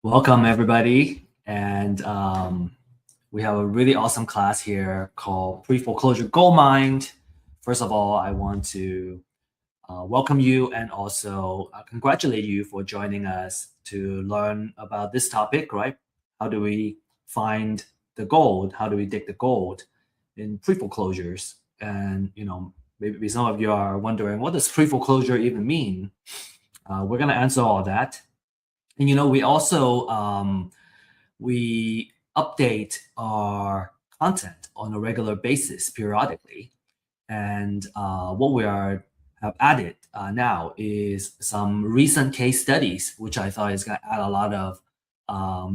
Welcome, everybody. And we have a really awesome class here called Preforeclosure Goldmine. First of all, I want to welcome you and also congratulate you for joining us to learn about this topic, right? How do we find the gold? How do we dig the gold in pre-foreclosures? And, maybe some of you are wondering, what does pre-foreclosure even mean? We're going to answer all that. And we also we update our content on a regular basis periodically. And what we have added now is some recent case studies, which I thought is going to add a lot of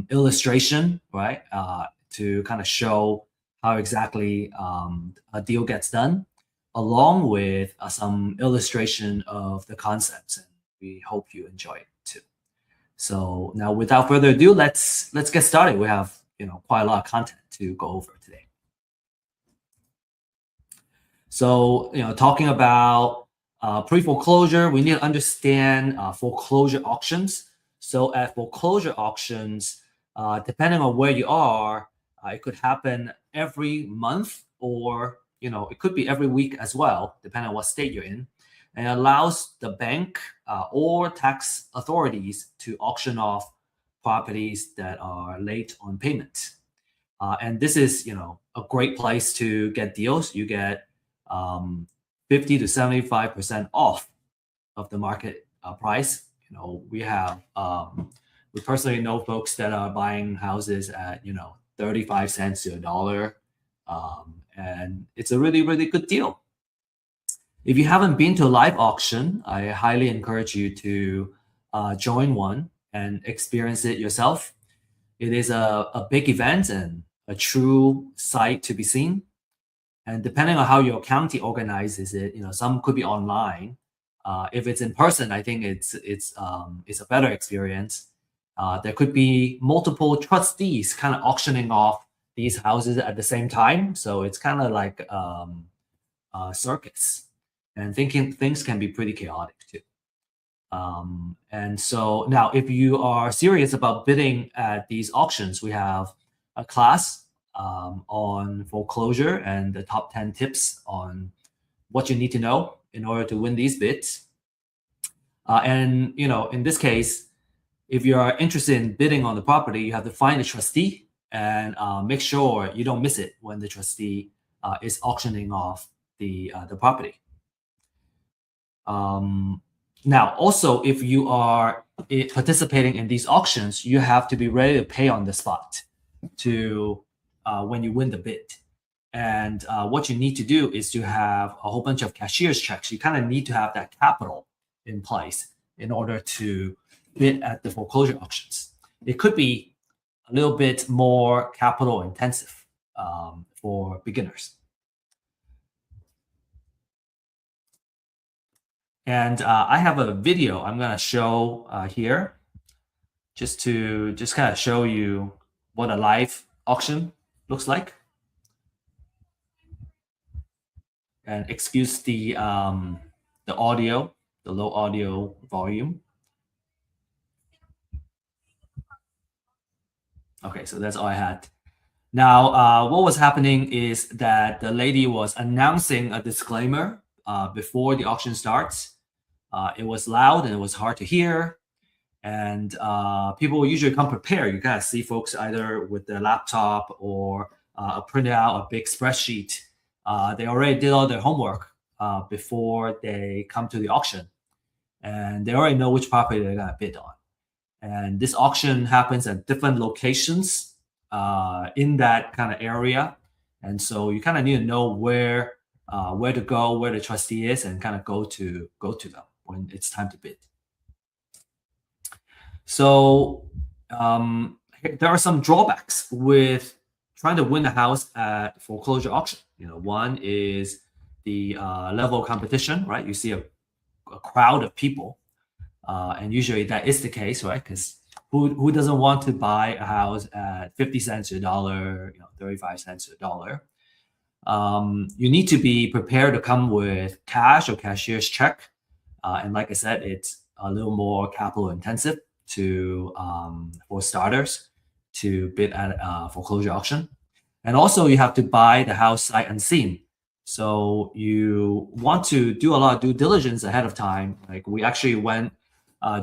illustration, right, to kind of show how exactly a deal gets done, along with some illustration of the concepts. And we hope you enjoy it too. So now, without further ado, let's get started. We have quite a lot of content to go over today. So talking about pre-foreclosure, we need to understand foreclosure auctions. So at foreclosure auctions, depending on where you are, it could happen every month, or it could be every week as well, depending on what state you're in. And it allows the bank or tax authorities to auction off properties that are late on payment. And this is, a great place to get deals. You get 50 to 75% off of the market price. We personally know folks that are buying houses at 35 cents to $1, and it's a really, really good deal. If you haven't been to a live auction, I highly encourage you to join one and experience it yourself. It is a big event and a true sight to be seen. And depending on how your county organizes it, some could be online. If it's in person, I think it's a better experience. There could be multiple trustees kind of auctioning off these houses at the same time, so it's kind of like a circus. And things can be pretty chaotic too. And so now, if you are serious about bidding at these auctions, we have a class on foreclosure and the top 10 tips on what you need to know in order to win these bids. And in this case, if you are interested in bidding on the property, you have to find a trustee and make sure you don't miss it when the trustee is auctioning off the property. Now, also, if you are participating in these auctions, you have to be ready to pay on the spot to when you win the bid. And what you need to do is to have a whole bunch of cashier's checks. You kind of need to have that capital in place in order to bid at the foreclosure auctions. It could be a little bit more capital intensive for beginners. And I have a video I'm going to show here just kind of show you what a live auction looks like. And excuse the audio, the low audio volume. Okay, so that's all I had. Now, what was happening is that the lady was announcing a disclaimer before the auction starts. It was loud and it was hard to hear. And people usually come prepared. You kind of see folks either with their laptop or printed out a big spreadsheet. They already did all their homework before they come to the auction. And they already know which property they're going to bid on. And this auction happens at different locations in that kind of area. And so you kind of need to know where to go, where the trustee is, and kind of go to them when it's time to bid. So there are some drawbacks with trying to win a house at foreclosure auction. One is the level of competition, right? You see a crowd of people, and usually that is the case, right? Because who doesn't want to buy a house at 50 cents to $1, 35 cents to $1? You need to be prepared to come with cash or cashier's check. And like I said, it's a little more capital intensive to for starters to bid at a foreclosure auction. And also you have to buy the house sight unseen. So you want to do a lot of due diligence ahead of time. Like we actually went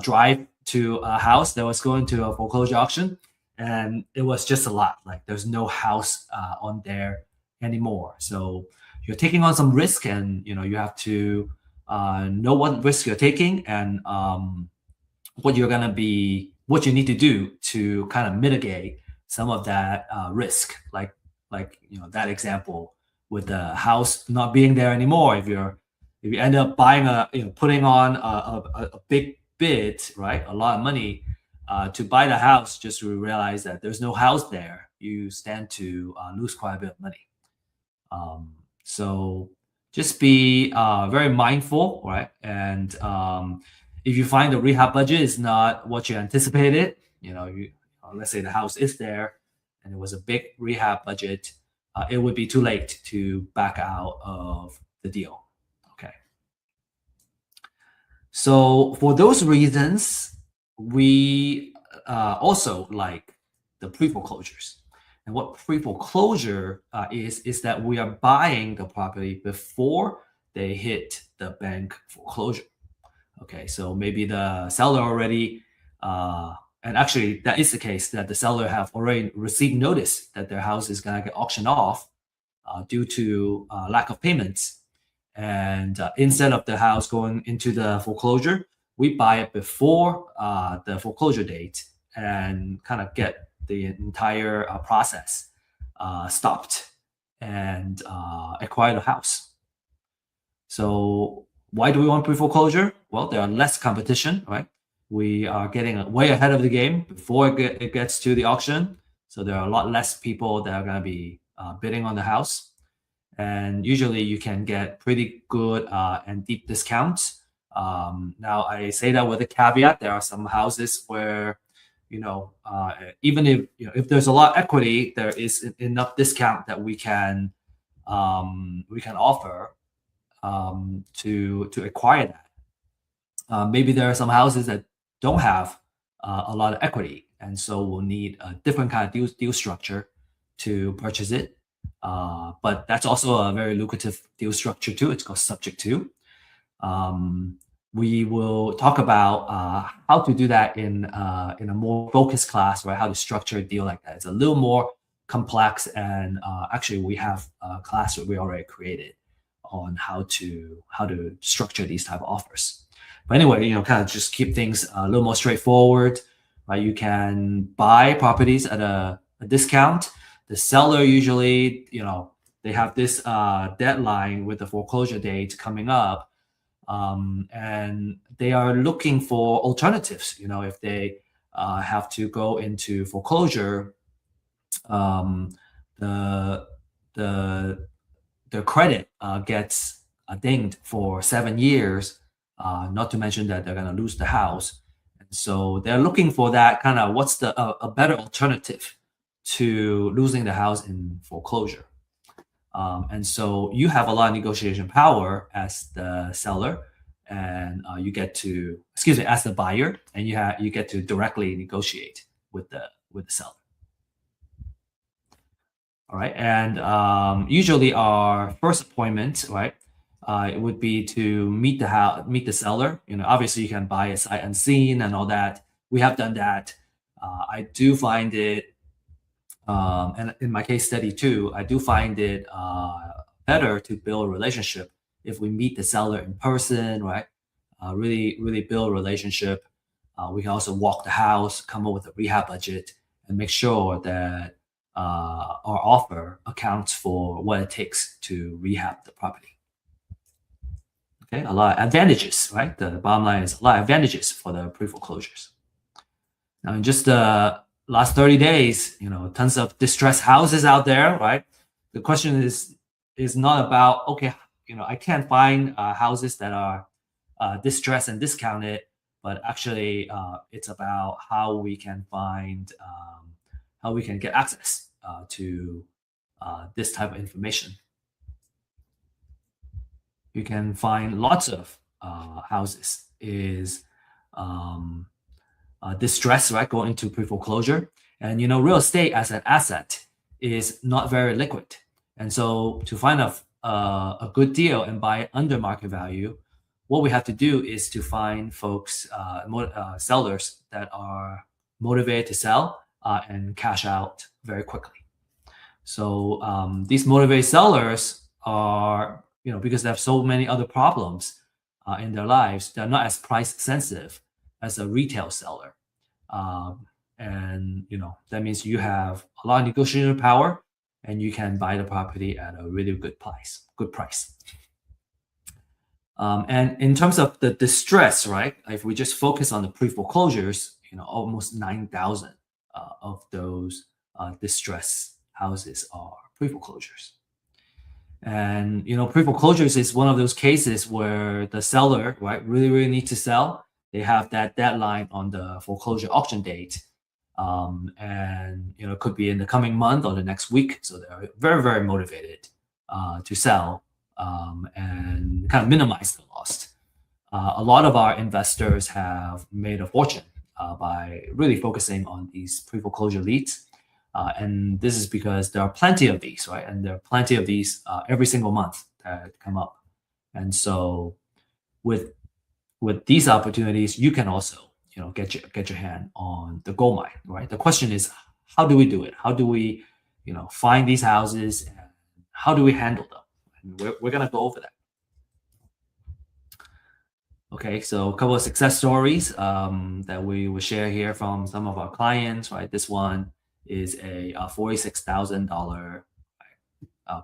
drive to a house that was going to a foreclosure auction, and it was just a lot. Like there's no house on there anymore. So you're taking on some risk, and you have to know what risk you're taking, and what you need to do to kind of mitigate some of that risk. Like that example with the house not being there anymore. If you end up buying putting on a big bid, right, a lot of money to buy the house, just to realize that there's no house there, you stand to lose quite a bit of money. So just be very mindful, right? And if you find the rehab budget is not what you anticipated, let's say the house is there and it was a big rehab budget, it would be too late to back out of the deal. Okay. So for those reasons, we also like the pre-foreclosures. And what pre-foreclosure is that we are buying the property before they hit the bank foreclosure. Okay, so maybe the seller already, and actually that is the case, that the seller have already received notice that their house is gonna get auctioned off due to lack of payments. And instead of the house going into the foreclosure, we buy it before the foreclosure date and kind of get the entire process stopped and acquire the house. So why do we want pre-foreclosure? Well, there are less competition, right? We are getting way ahead of the game before it gets to the auction. So there are a lot less people that are going to be bidding on the house. And usually you can get pretty good and deep discounts. Now I say that with a caveat. There are some houses where, even if there's a lot of equity, there is enough discount that we can offer to acquire that. Maybe there are some houses that don't have a lot of equity, and so we'll need a different kind of deal structure to purchase it. But that's also a very lucrative deal structure too. It's called subject to. We will talk about how to do that in a more focused class, right? How to structure a deal like that. It's a little more complex, and actually we have a class that we already created on how to structure these type of offers. But anyway, kind of just keep things a little more straightforward, right? You can buy properties at a discount. The seller usually, they have this deadline with the foreclosure date coming up. And they are looking for alternatives. If they have to go into foreclosure, the credit gets dinged for 7 years. Not to mention that they're going to lose the house, and so they're looking for that kind of what's a better alternative to losing the house in foreclosure. And so you have a lot of negotiation power as the seller, and you get to, as the buyer, and you get to directly negotiate with the seller. All right, and usually our first appointment, right, it would be to meet the seller. Obviously you can buy a sight unseen and all that. We have done that. I do find it. And in my case study too, I do find it better to build a relationship if we meet the seller in person, right? Really build a relationship. We can also walk the house, come up with a rehab budget, and make sure that our offer accounts for what it takes to rehab the property. Okay, a lot of advantages, right? The bottom line is a lot of advantages for the pre-foreclosures. Now, in just the last 30 days, tons of distressed houses out there, right? The question is not about, okay, I can't find houses that are distressed and discounted, but actually it's about how we can get access to this type of information. You can find lots of houses distress, right, going into pre-foreclosure. And real estate as an asset is not very liquid. And so to find a good deal and buy under market value, what we have to do is to find folks, sellers that are motivated to sell and cash out very quickly. So these motivated sellers are, because they have so many other problems in their lives, they're not as price sensitive as a retail seller. And that means you have a lot of negotiating power and you can buy the property at a really good price. And in terms of the distress, right? If we just focus on the pre-foreclosures, almost 9,000 of those distress houses are pre-foreclosures. And pre-foreclosures is one of those cases where the seller, right, really needs to sell. They have that deadline on the foreclosure auction date, and it could be in the coming month or the next week. So they're very motivated to sell and kind of minimize the loss. A lot of our investors have made a fortune by really focusing on these pre-foreclosure leads. And this is because there are plenty of these, right? And there are plenty of these every single month that come up. And so with these opportunities, you can also, get your hand on the gold mine, right? The question is, how do we do it? How do we, find these houses and how do we handle them? And we're going to go over that. Okay, so a couple of success stories that we will share here from some of our clients, right? This one is a $46,000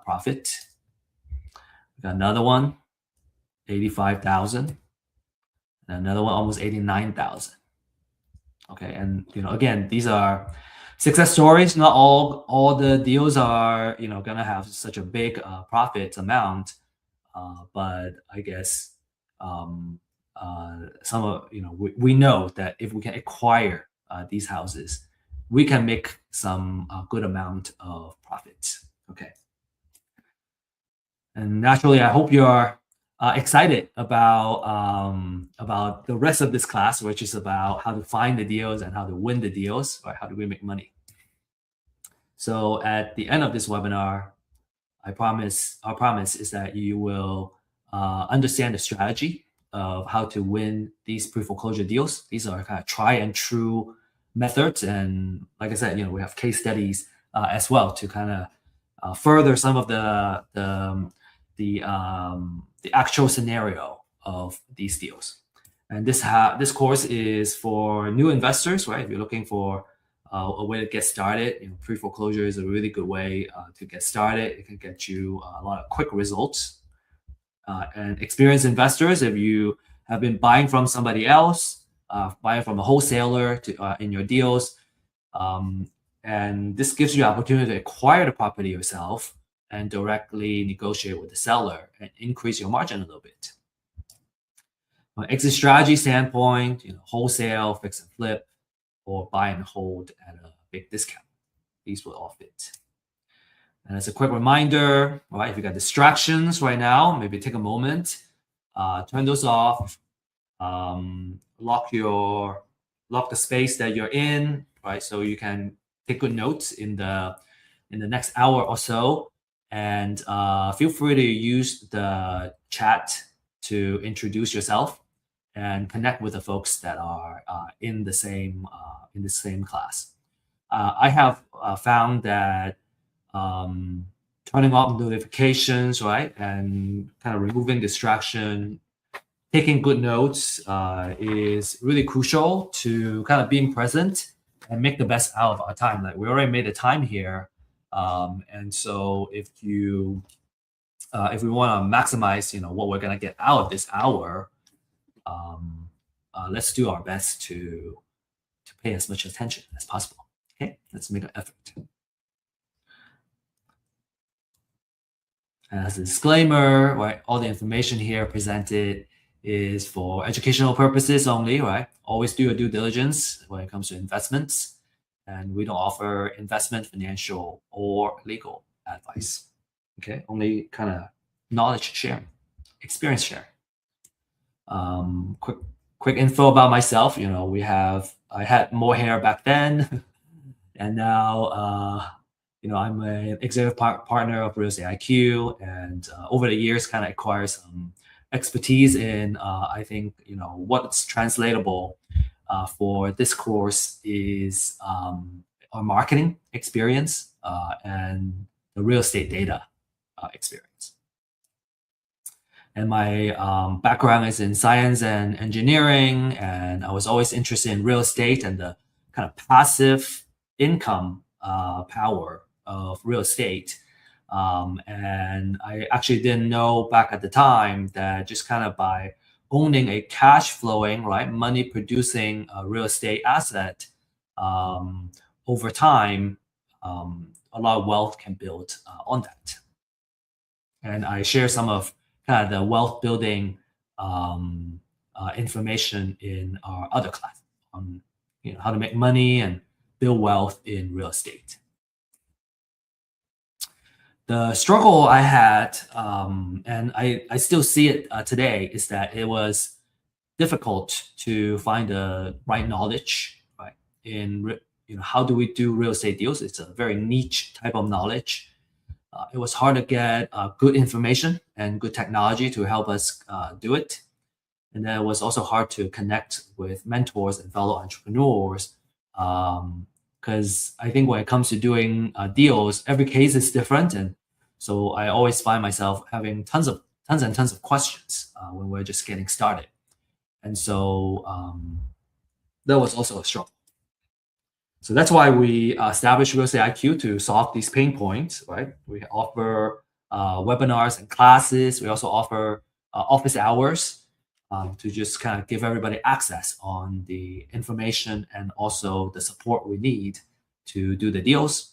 profit. We got another one, 85,000, and another one almost 89,000. Okay, and again, these are success stories. Not all the deals are gonna have such a big profit amount, but I guess some of we know that if we can acquire these houses, we can make some good amount of profits. Okay. And naturally, I hope you're excited about the rest of this class, which is about how to find the deals and how to win the deals, right? How do we make money? So at the end of this webinar, our promise is that you will understand the strategy of how to win these pre-foreclosure deals. These are kind of try and true methods, and like I said, we have case studies as well to kind of further some of the actual scenario of these deals. And this course is for new investors, right? If you're looking for a way to get started, pre-foreclosure is a really good way to get started. It can get you a lot of quick results. And experienced investors, if you have been buying from somebody else, buying from a wholesaler in your deals, and this gives you the opportunity to acquire the property yourself and directly negotiate with the seller and increase your margin a little bit. From an exit strategy standpoint, wholesale, fix and flip, or buy and hold at a big discount. These will all fit. And as a quick reminder, right, if you got distractions right now, maybe take a moment, turn those off, lock the space that you're in, right? So you can take good notes in the next hour or so. And feel free to use the chat to introduce yourself and connect with the folks that are in the same class. I have found that turning off notifications, right, and kind of removing distraction, taking good notes is really crucial to kind of being present and make the best out of our time. Like we already made the time here. And so if we want to maximize, what we're going to get out of this hour, let's do our best to pay as much attention as possible. Okay, let's make an effort. And as a disclaimer, right, all the information here presented is for educational purposes only, right? Always do your due diligence when it comes to investments. And we don't offer investment, financial, or legal advice. Okay, only kind of knowledge sharing, experience sharing. Quick quick info about myself. I had more hair back then, and now, I'm an executive partner of Real Estate IQ, and over the years, kind of acquire some expertise in, I think, what's translatable for this course is our marketing experience and the real estate data experience. And my background is in science and engineering, and I was always interested in real estate and the kind of passive income power of real estate. And I actually didn't know back at the time that just kind of by owning a cash flowing, right, money producing real estate asset, over time, a lot of wealth can build on that. And I share some of kind of the wealth building information in our other class on how to make money and build wealth in real estate. The struggle I had, and I still see it today, is that it was difficult to find the right knowledge, right? In how do we do real estate deals? It's a very niche type of knowledge. It was hard to get good information and good technology to help us do it. And then it was also hard to connect with mentors and fellow entrepreneurs, because I think when it comes to doing deals, every case is different. And so I always find myself having tons and tons of questions when we're just getting started. And so that was also a struggle. So that's why we established Real Estate IQ to solve these pain points, right? We offer webinars and classes. We also offer office hours to just kind of give everybody access on the information and also the support we need to do the deals.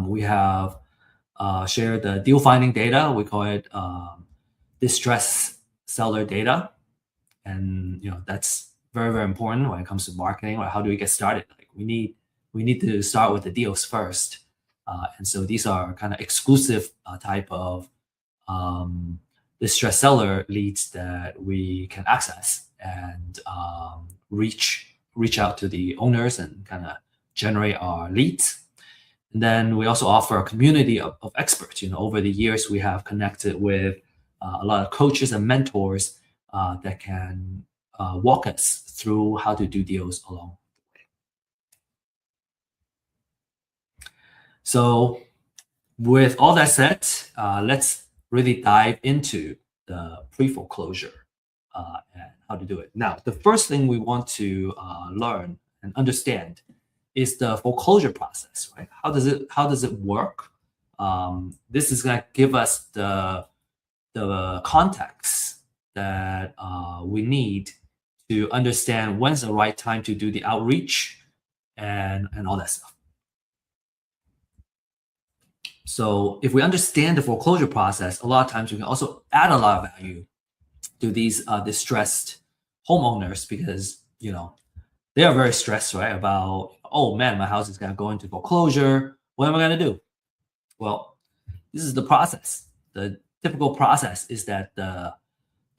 We have shared the deal finding data. We call it distress seller data. And that's very, very important when it comes to marketing. Or how do we get started? Like we need to start with the deals first. And so these are kind of exclusive type of distress seller leads that we can access and reach out to the owners and kind of generate our leads. And then we also offer a community of experts. Over the years, we have connected with a lot of coaches and mentors that can walk us through how to do deals along the way. So with all that said, let's really dive into the pre-foreclosure and how to do it. Now, the first thing we want to learn and understand is the foreclosure process, right? How does it work? This is going to give us the context that we need to understand when's the right time to do the outreach and all that stuff. So if we understand the foreclosure process, a lot of times we can also add a lot of value to these distressed homeowners, because they are very stressed, right? About, oh man, my house is gonna go into foreclosure. What am I gonna do? Well, this is the process. The typical process is that the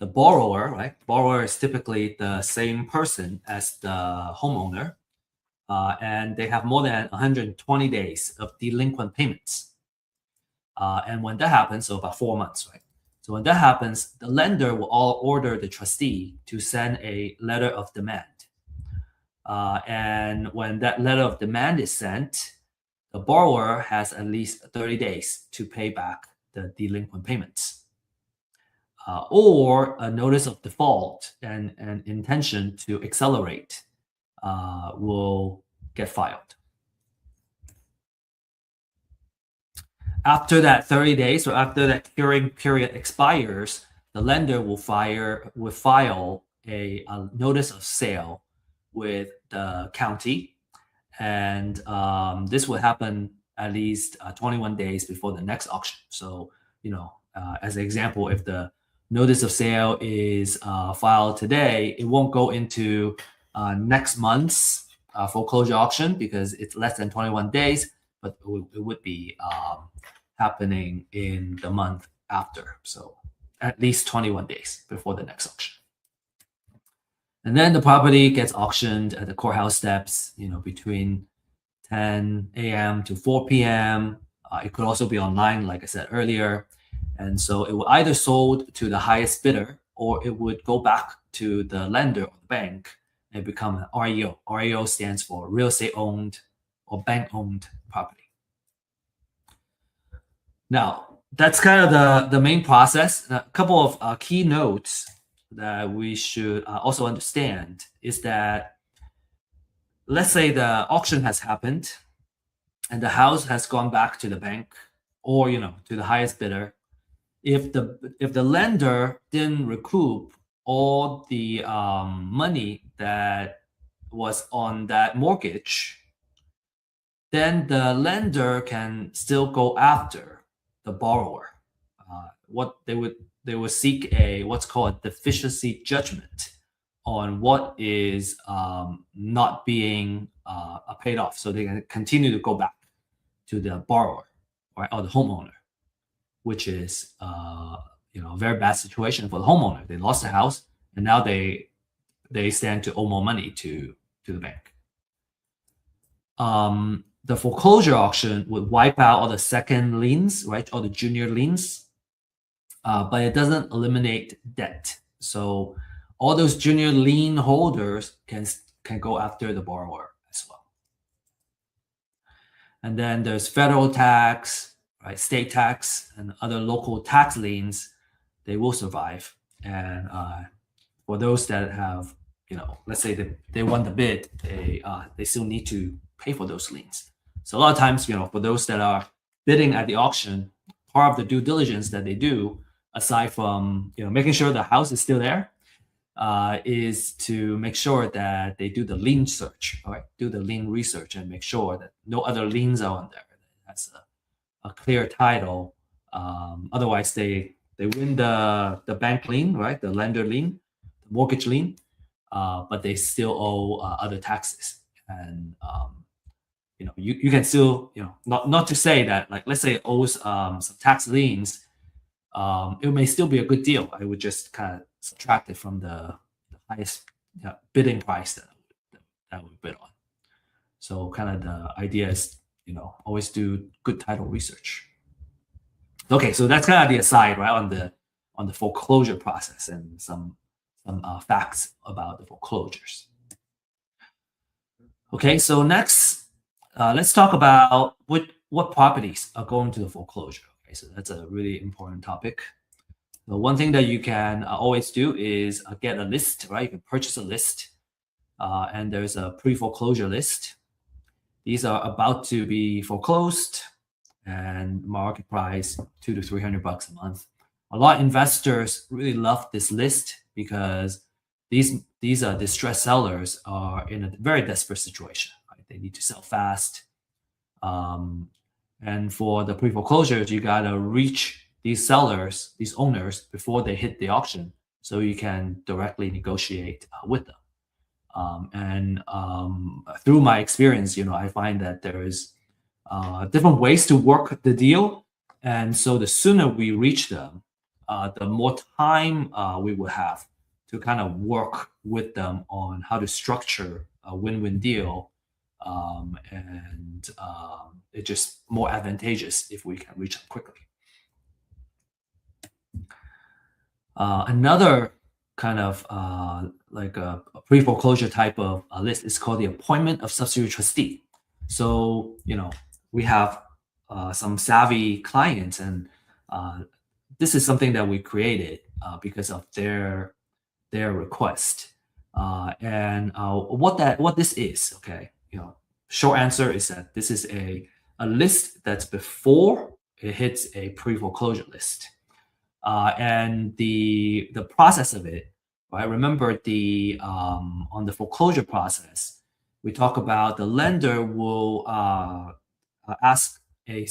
borrower, right? Borrower is typically the same person as the homeowner, and they have more than 120 days of delinquent payments. And when that happens, so about 4 months, right? So when that happens, the lender will all order the trustee to send a letter of demand. And when that letter of demand is sent, the borrower has at least 30 days to pay back the delinquent payments. Or a notice of default and an intention to accelerate will get filed. After that 30 days, or after that curing period expires, the lender will file a notice of sale with the county, and this will happen at least 21 days before the next auction. So, as an example, if the notice of sale is filed today, it won't go into next month's foreclosure auction because it's less than 21 days, but it would be happening in the month after. So at least 21 days before the next auction. And then the property gets auctioned at the courthouse steps, between 10 a.m. to 4 p.m. It could also be online, like I said earlier. And so it will either sold to the highest bidder, or it would go back to the lender or the bank and become an REO. REO stands for real estate owned or bank owned property. Now, that's kind of the main process. A couple of key notes that we should also understand is that, let's say the auction has happened and the house has gone back to the bank or to the highest bidder. If the lender didn't recoup all the money that was on that mortgage, then the lender can still go after the borrower. What they would seek what's called a deficiency judgment on what is not being paid off, so they can continue to go back to the borrower, right, or the homeowner, which is a very bad situation for the homeowner. They lost the house, and now they stand to owe more money to the bank. The foreclosure auction would wipe out all the second liens, right, all the junior liens, but it doesn't eliminate debt. So all those junior lien holders can go after the borrower as well. And then there's federal tax, right, state tax, and other local tax liens. They will survive. And for those that have, let's say they won the bid, they still need to pay for those liens. So a lot of times, for those that are bidding at the auction, part of the due diligence that they do, aside from making sure the house is still there, is to make sure that they do the lien search, right? Do the lien research and make sure that no other liens are on there. That's a clear title. Otherwise, they win the bank lien, right? The lender lien, the mortgage lien, but they still owe other taxes. And you can still, not to say that, like, let's say it owes some tax liens, it may still be a good deal. I would just kind of subtract it from the highest bidding price that we bid on. So kind of the idea is, always do good title research. Okay, so that's kind of the aside, right, on the foreclosure process and some facts about the foreclosures. Okay, so next, let's talk about what properties are going to the foreclosure. Okay, so that's a really important topic. The one thing that you can always do is get a list, right? You can purchase a list, and there's a pre-foreclosure list. These are about to be foreclosed, and market price $200 to $300 a month. A lot of investors really love this list because these distressed sellers are in a very desperate situation. Right? They need to sell fast, and for the pre-foreclosures, you gotta reach these sellers, these owners, before they hit the auction, so you can directly negotiate with them. Through my experience, I find that there is different ways to work the deal, and so the sooner we reach them, the more time we will have to kind of work with them on how to structure a win-win deal, and it's just more advantageous if we can reach them quickly. Another kind of like a pre-foreclosure type of list is called the appointment of substitute trustee. So we have some savvy clients, and this is something that we created because of their request. And what this is, okay, short answer is that this is a list that's before it hits a pre-foreclosure list. And the process of it, right? Remember on the foreclosure process, we talk about the lender will ask a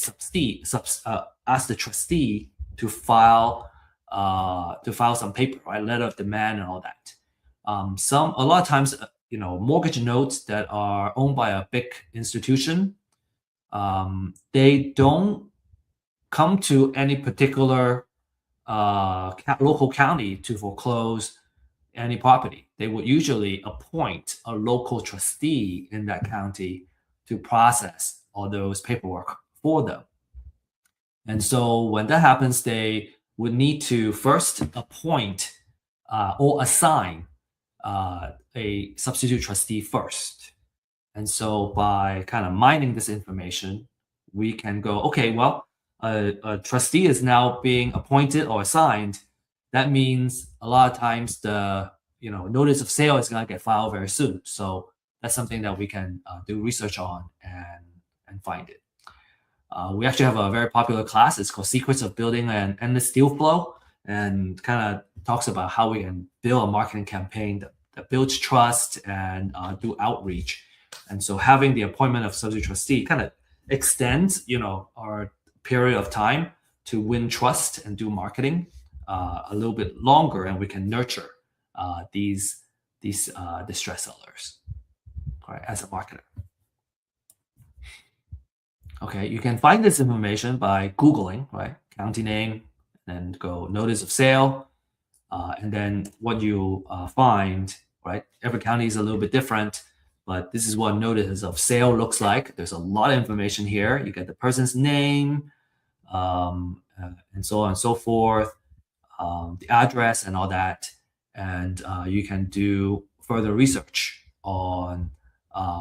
ask the trustee to file some paper, right? Letter of demand and all that. A lot of times, mortgage notes that are owned by a big institution, they don't come to any particular local county to foreclose any property, they would usually appoint a local trustee in that county to process all those paperwork for them. And so when that happens, they would need to first appoint or assign a substitute trustee first. And so by kind of mining this information, we can go, okay, well, a trustee is now being appointed or assigned. That means a lot of times the notice of sale is going to get filed very soon. So that's something that we can do research on and find it. We actually have a very popular class. It's called Secrets of Building an Endless Deal Flow, and kind of talks about how we can build a marketing campaign that builds trust and do outreach. And so having the appointment of substitute trustee kind of extends, our period of time to win trust and do marketing a little bit longer, and we can nurture these distressed sellers, right, as a marketer. Okay, you can find this information by Googling, right? County name, and go notice of sale. And then what you find, right? Every county is a little bit different, but this is what notice of sale looks like. There's a lot of information here. You get the person's name, and so on and so forth, the address and all that. And you can do further research on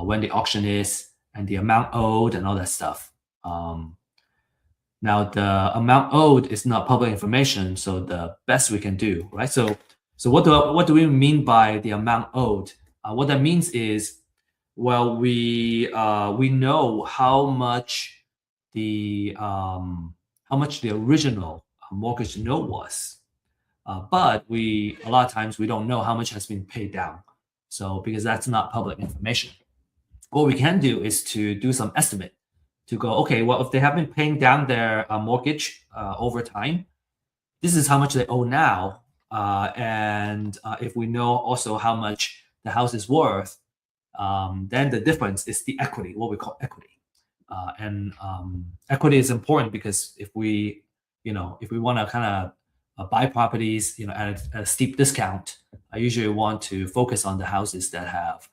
when the auction is and the amount owed and all that stuff. Now the amount owed is not public information, so the best we can do, right? So what do we mean by the amount owed? What that means is, well, we know how much the original mortgage note was, but a lot of times we don't know how much has been paid down. So because that's not public information, what we can do is to do some estimate to go, okay, well, if they have been paying down their mortgage over time, this is how much they owe now. And if we know also how much the house is worth, then the difference is the equity, what we call equity. And equity is important because if we want to kind of buy properties, at a steep discount, I usually want to focus on the houses that have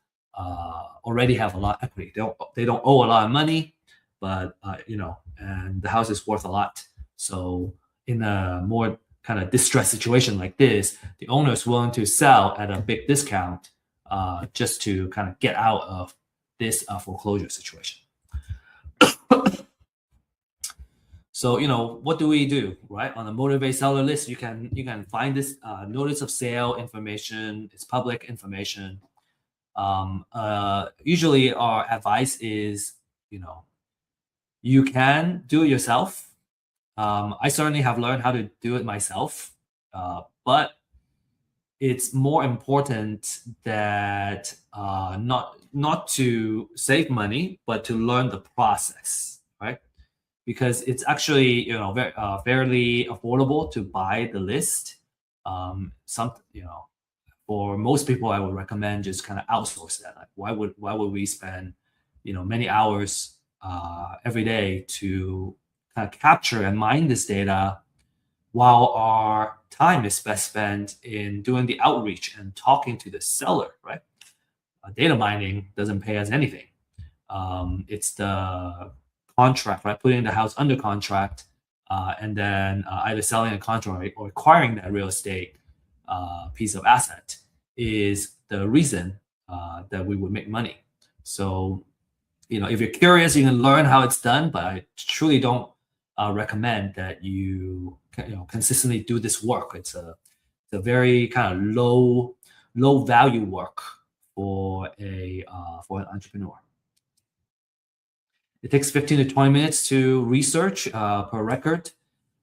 already have a lot of equity. They don't owe a lot of money, but and the house is worth a lot. So in a more kind of distressed situation like this, the owner is willing to sell at a big discount just to kind of get out of this foreclosure situation. So what do we do, right? On the motivated seller list, you can find this notice of sale information. It's public information. Usually our advice is, you can do it yourself. I certainly have learned how to do it myself, but it's more important that not to save money, but to learn the process, right? Because it's actually fairly affordable to buy the list. For most people, I would recommend just kind of outsource that. Like, why would we spend many hours every day to kind of capture and mine this data, while our time is best spent in doing the outreach and talking to the seller, right? Data mining doesn't pay us anything. It's the contract, right? Putting the house under contract, and then either selling a contract or acquiring that real estate piece of asset is the reason that we would make money. So, if you're curious, you can learn how it's done, but I truly don't recommend that you consistently do this work. It's a very kind of low value work for an entrepreneur. It takes 15 to 20 minutes to research per record,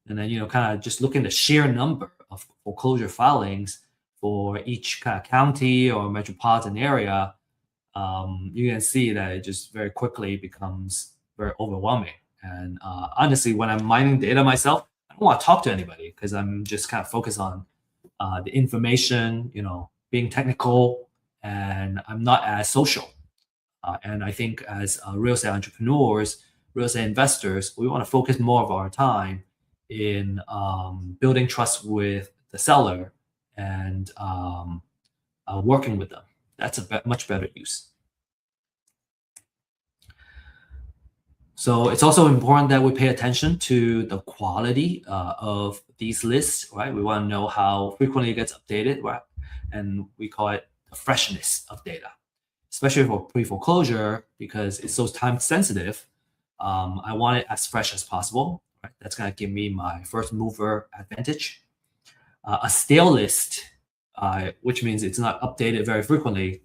and then kind of just look at the sheer number of foreclosure filings for each kind of county or metropolitan area. You can see that it just very quickly becomes very overwhelming. And honestly, when I'm mining data myself, I don't want to talk to anybody because I'm just kind of focused on the information, being technical, and I'm not as social. And I think as real estate entrepreneurs, real estate investors, we want to focus more of our time in building trust with the seller and working with them. That's a much better use. So it's also important that we pay attention to the quality of these lists, right? We want to know how frequently it gets updated, right? And we call it the freshness of data, especially for pre-foreclosure because it's so time sensitive. I want it as fresh as possible, right? That's going to give me my first mover advantage. A stale list, which means it's not updated very frequently,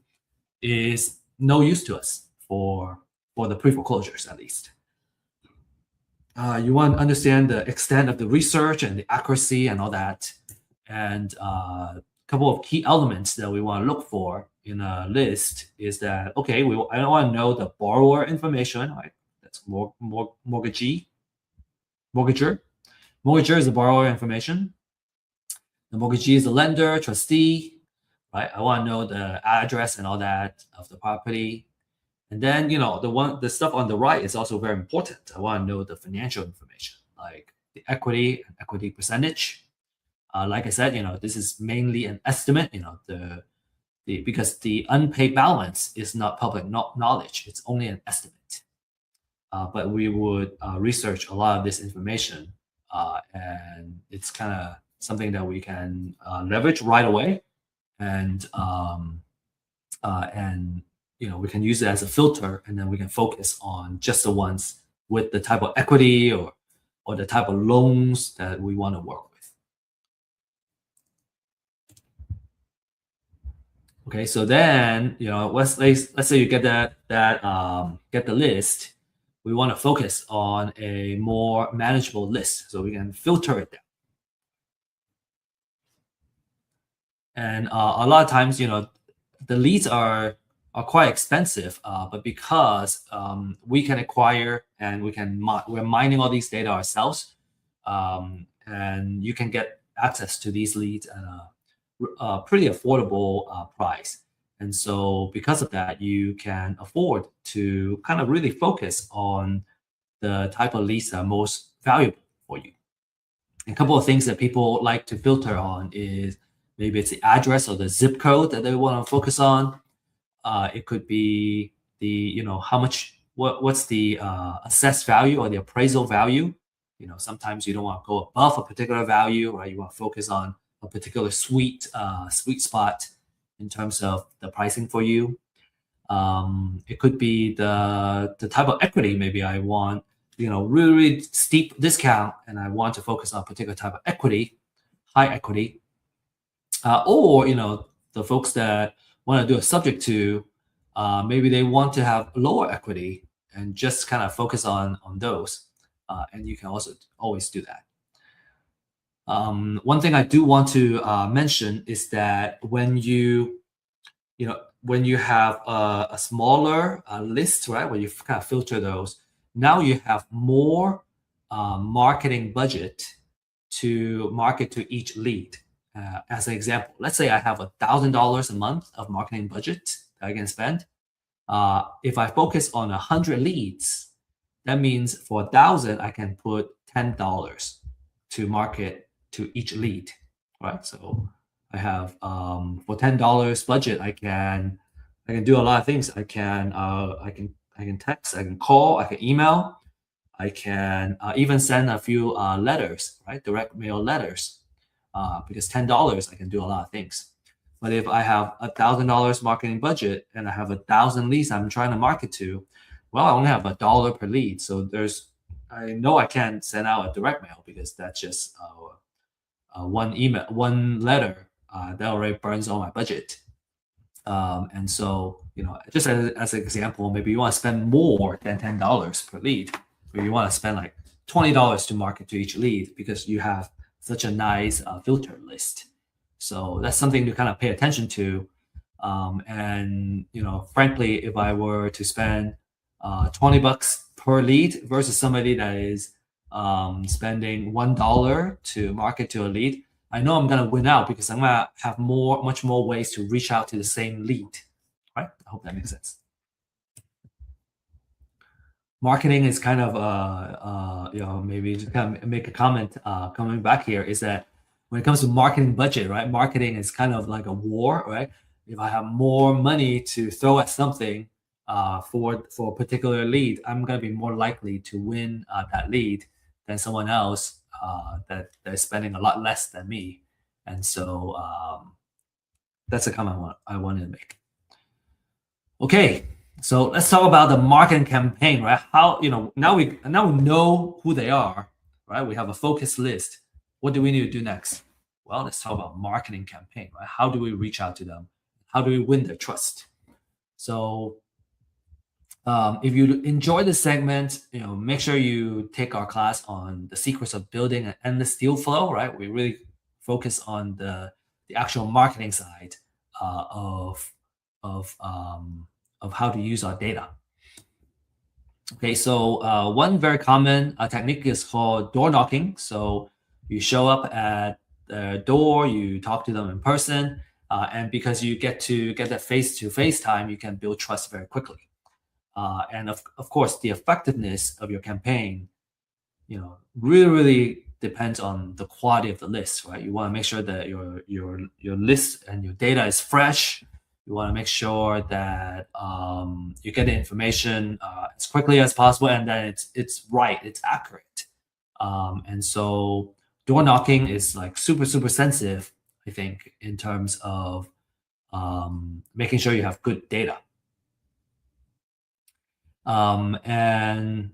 is no use to us for the pre-foreclosures at least. You want to understand the extent of the research and the accuracy and all that. And a couple of key elements that we want to look for in a list is that, okay, I don't want to know the borrower information, right? That's mortgager. Mortgager is the borrower information. The mortgagee is the lender, trustee, right? I want to know the address and all that of the property. And then, the stuff on the right is also very important. I want to know the financial information, like the equity and equity percentage. Like I said, this is mainly an estimate, because the unpaid balance is not public knowledge. It's only an estimate. But we would research a lot of this information, and it's kind of something that we can leverage right away, and we can use it as a filter, and then we can focus on just the ones with the type of equity or the type of loans that we want to work with. Okay, so then let's say you get get the list. We want to focus on a more manageable list, so we can filter it down. And a lot of times, the leads are quite expensive, but because we can acquire and we're mining all these data ourselves, and you can get access to these leads at a pretty affordable price. And so because of that, you can afford to kind of really focus on the type of leads that are most valuable for you. A couple of things that people like to filter on is maybe it's the address or the zip code that they want to focus on. It could be the, what's the assessed value or the appraisal value. Sometimes you don't want to go above a particular value, right? You want to focus on a particular sweet spot in terms of the pricing for you. It could be the type of equity. Maybe I want, really steep discount, and I want to focus on a particular type of equity, high equity. Or, the folks that want to do a subject to, maybe they want to have lower equity and just kind of focus on those. And you can also always do that. One thing I do want to mention is that when you have a smaller list, right, where you kind of filter those, now you have more marketing budget to market to each lead. As an example, let's say I have $1,000 a month of marketing budget that I can spend. If I focus on 100 leads, that means for 1,000, I can put $10 to market to each lead, right? So I have for $10 budget, I can do a lot of things. I can text, I can call, I can email, I can even send a few letters, right? Direct mail letters. Because $10, I can do a lot of things. But if I have $1,000 marketing budget and I have 1,000 leads I'm trying to market to, well, I only have $1 per lead. So I know I can't send out a direct mail because that's just one letter that already burns all my budget. And so, just as an example, maybe you want to spend more than $10 per lead, or you want to spend like $20 to market to each lead because you have such a nice filter list. So that's something to kind of pay attention to. And frankly, if I were to spend $20 per lead versus somebody that is spending $1 to market to a lead, I know I'm gonna win out because I'm gonna have much more ways to reach out to the same lead. Right? I hope that makes sense. Marketing is kind of, maybe to kind of make a comment coming back here is that when it comes to marketing budget, right? Marketing is kind of like a war, right? if I have more money to throw at something for a particular lead, I'm going to be more likely to win that lead than someone else that is spending a lot less than me. And so that's a comment I wanted to make. Okay, so let's talk about the marketing campaign, right? How, now we know who they are, right? We have a focus list. What do we need to do next? Well, let's talk about marketing campaign, right? How do we reach out to them? How do we win their trust? So if you enjoy this segment, make sure you take our class on the secrets of building an endless deal flow, right? We really focus on the actual marketing side of how to use our data. Okay, so one very common technique is called door knocking. So you show up at the door, you talk to them in person, and because you get that face-to-face time, you can build trust very quickly. And of course, the effectiveness of your campaign, really depends on the quality of the list, right? You want to make sure that your list and your data is fresh. You want to make sure that you get the information as quickly as possible, and that it's right, it's accurate. And so door knocking is like super sensitive, I think, in terms of making sure you have good data. And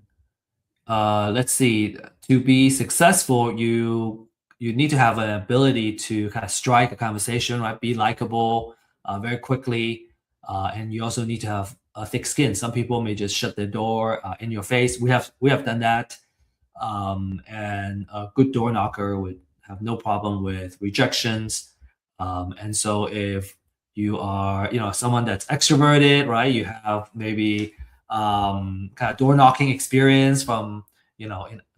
let's see, to be successful, you need to have an ability to kind of strike a conversation, right? Be likable very quickly, and you also need to have a thick skin. Some people may just shut the door in your face. We have done that, and a good door knocker would have no problem with rejections. And so if you are, someone that's extroverted, right? You have maybe kind of door knocking experience from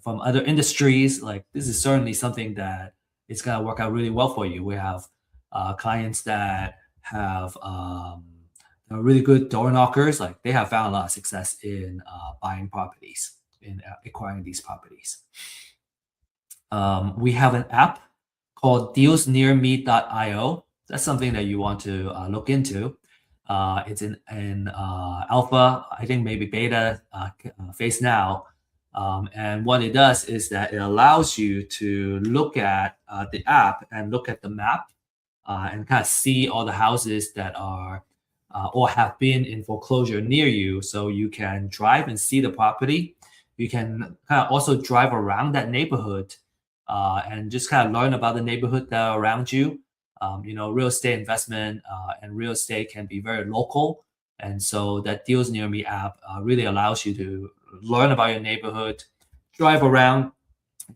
from other industries, like this is certainly something that it's going to work out really well for you. We have clients that have really good door knockers, like they have found a lot of success in buying properties, in acquiring these properties. We have an app called dealsnearme.io. That's something that you want to look into. It's in alpha, I think maybe beta phase now. And what it does is that it allows you to look at the app and look at the map and kind of see all the houses that are or have been in foreclosure near you. So you can drive and see the property. You can kind of also drive around that neighborhood and just kind of learn about the neighborhood that are around you. Real estate investment and real estate can be very local. And so that Deals Near Me app really allows you to learn about your neighborhood, drive around,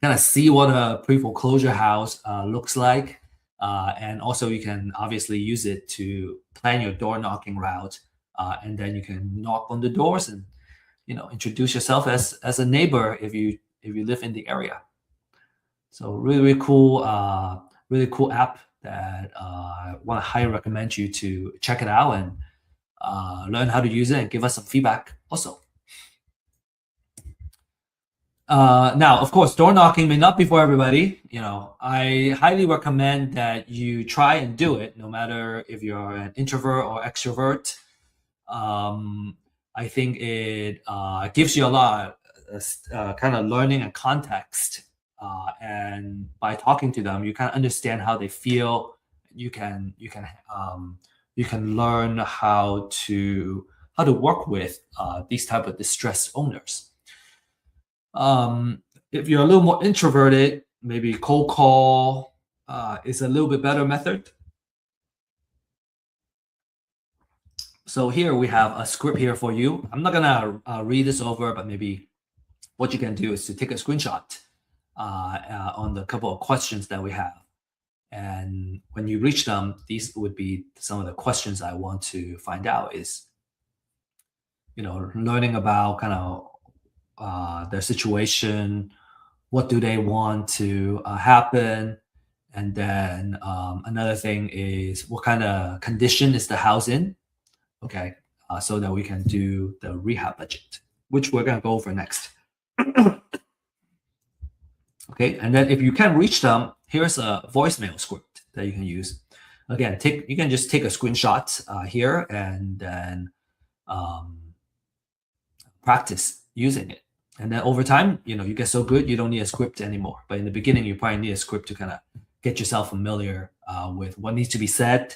kind of see what a pre-foreclosure house looks like. And also you can obviously use it to plan your door knocking route. And then you can knock on the doors and, introduce yourself as a neighbor if you live in the area. So really cool app that I want to highly recommend you to check it out and learn how to use it and give us some feedback also. Now, of course, door knocking may not be for everybody. I highly recommend that you try and do it, no matter if you're an introvert or extrovert. I think it gives you a lot of kind of learning and context. And by talking to them, you kind of understand how they feel. You can learn how to work with these type of distressed owners. If you're a little more introverted, maybe cold call is a little bit better method. So here we have a script here for you. I'm not gonna read this over, but maybe what you can do is to take a screenshot on the couple of questions that we have. And when you reach them, these would be some of the questions I want to find out is, learning about kind of their situation, what do they want to happen, and then another thing is what kind of condition is the house in, okay, so that we can do the rehab budget, which we're going to go over next. Okay, and then if you can reach them, here's a voicemail script that you can use. again, you can just take a screenshot here and then practice using it. And then over time, you get so good, you don't need a script anymore. But in the beginning, you probably need a script to kind of get yourself familiar with what needs to be said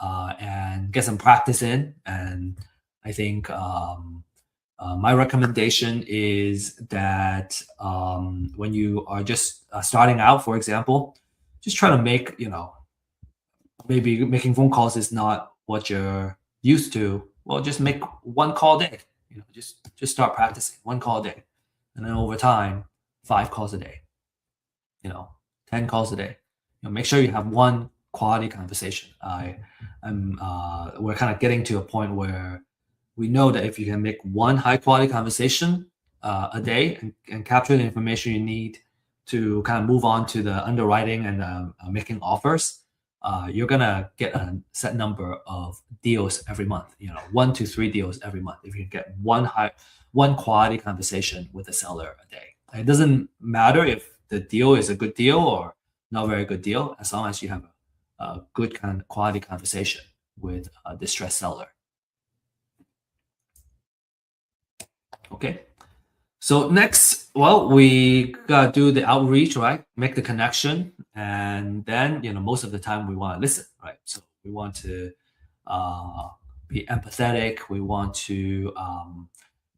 and get some practice in. And I think my recommendation is that when you are just starting out, for example, just try to make, maybe making phone calls is not what you're used to. Well, just make one call a day. Just start practicing one call a day, and then over time, 5 calls a day. 10 calls a day. Make sure you have one quality conversation. We're kind of getting to a point where we know that if you can make one high quality conversation a day and capture the information you need to kind of move on to the underwriting and making offers, you're gonna get a set number of deals every month. 1 to 3 deals every month. If you get one quality conversation with a seller a day, it doesn't matter if the deal is a good deal or not very good deal, as long as you have a good kind of quality conversation with a distressed seller. Okay. So next, well, we gotta do the outreach, right? Make the connection, and then most of the time we want to listen, right? So we want to be empathetic. We want to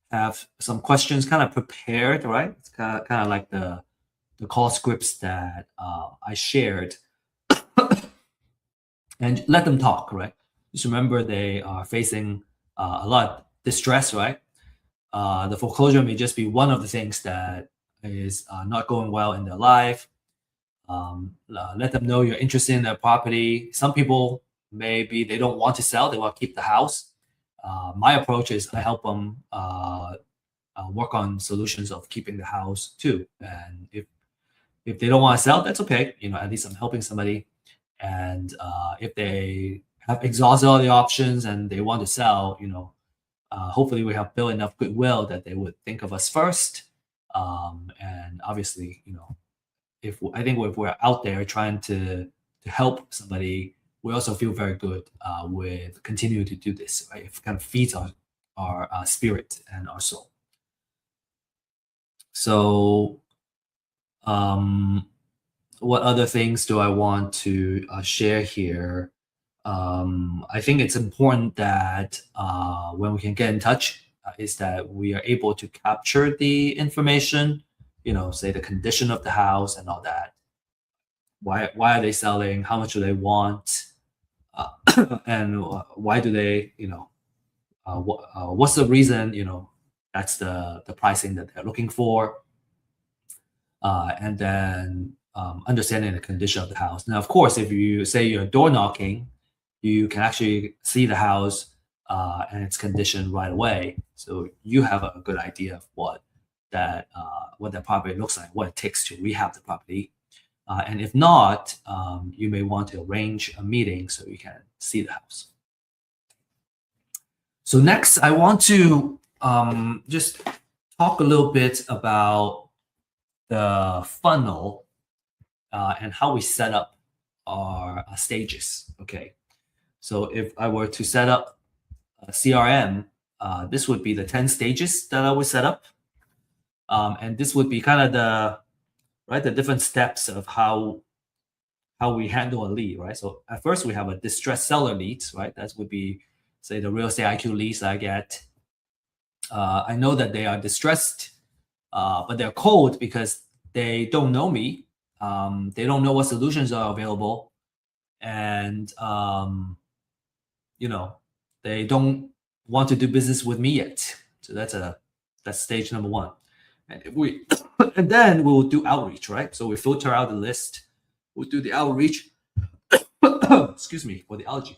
have some questions kind of prepared, right? It's kind of like the call scripts that I shared, and let them talk, right? Just remember they are facing a lot of distress, right? The foreclosure may just be one of the things that is not going well in their life. Let them know you're interested in their property. Some people, maybe they don't want to sell, they want to keep the house. My approach is I help them work on solutions of keeping the house too. And if they don't want to sell, that's okay. At least I'm helping somebody. And if they have exhausted all the options and they want to sell, hopefully we have built enough goodwill that they would think of us first. And obviously, if we're out there trying to help somebody, we also feel very good with continuing to do this, right? It kind of feeds our spirit and our soul. So what other things do I want to share here? I think it's important that when we can get in touch, is that we are able to capture the information, say the condition of the house and all that. Why are they selling? How much do they want? And why do they, what's the reason, that's the pricing that they're looking for. And then understanding the condition of the house. Now, of course, if you say you're door knocking, you can actually see the house and its condition right away. So you have a good idea of what that property looks like, what it takes to rehab the property. And if not, you may want to arrange a meeting so you can see the house. So next, I want to just talk a little bit about the funnel and how we set up our stages. Okay. So if I were to set up a CRM, this would be the 10 stages that I would set up. And this would be kind of the different steps of how we handle a lead, right? So at first we have a distressed seller leads, right? That would be, say, the real estate IQ leads I get. I know that they are distressed, but they're cold because they don't know me. They don't know what solutions are available. And, they don't want to do business with me yet. So that's stage number one. And then we'll do outreach, right? So we filter out the list. We'll do the outreach. Excuse me for the allergy.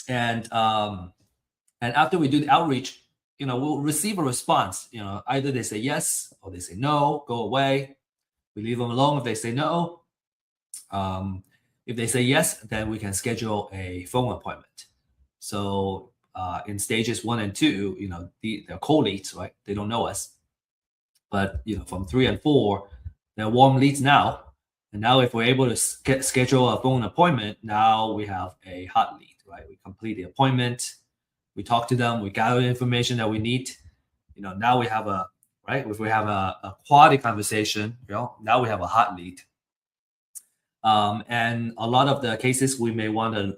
And after we do the outreach, we'll receive a response. Either they say yes or they say no, go away. We leave them alone if they say no. If they say yes, then we can schedule a phone appointment. So in stages 1 and 2, they're cold leads, right? They don't know us. But from 3 and 4, they're warm leads now. And now if we're able to schedule a phone appointment, now we have a hot lead, right? We complete the appointment, we talk to them, we gather the information that we need. Now we have a, right? If we have a quality conversation, now we have a hot lead. And a lot of the cases, we may want to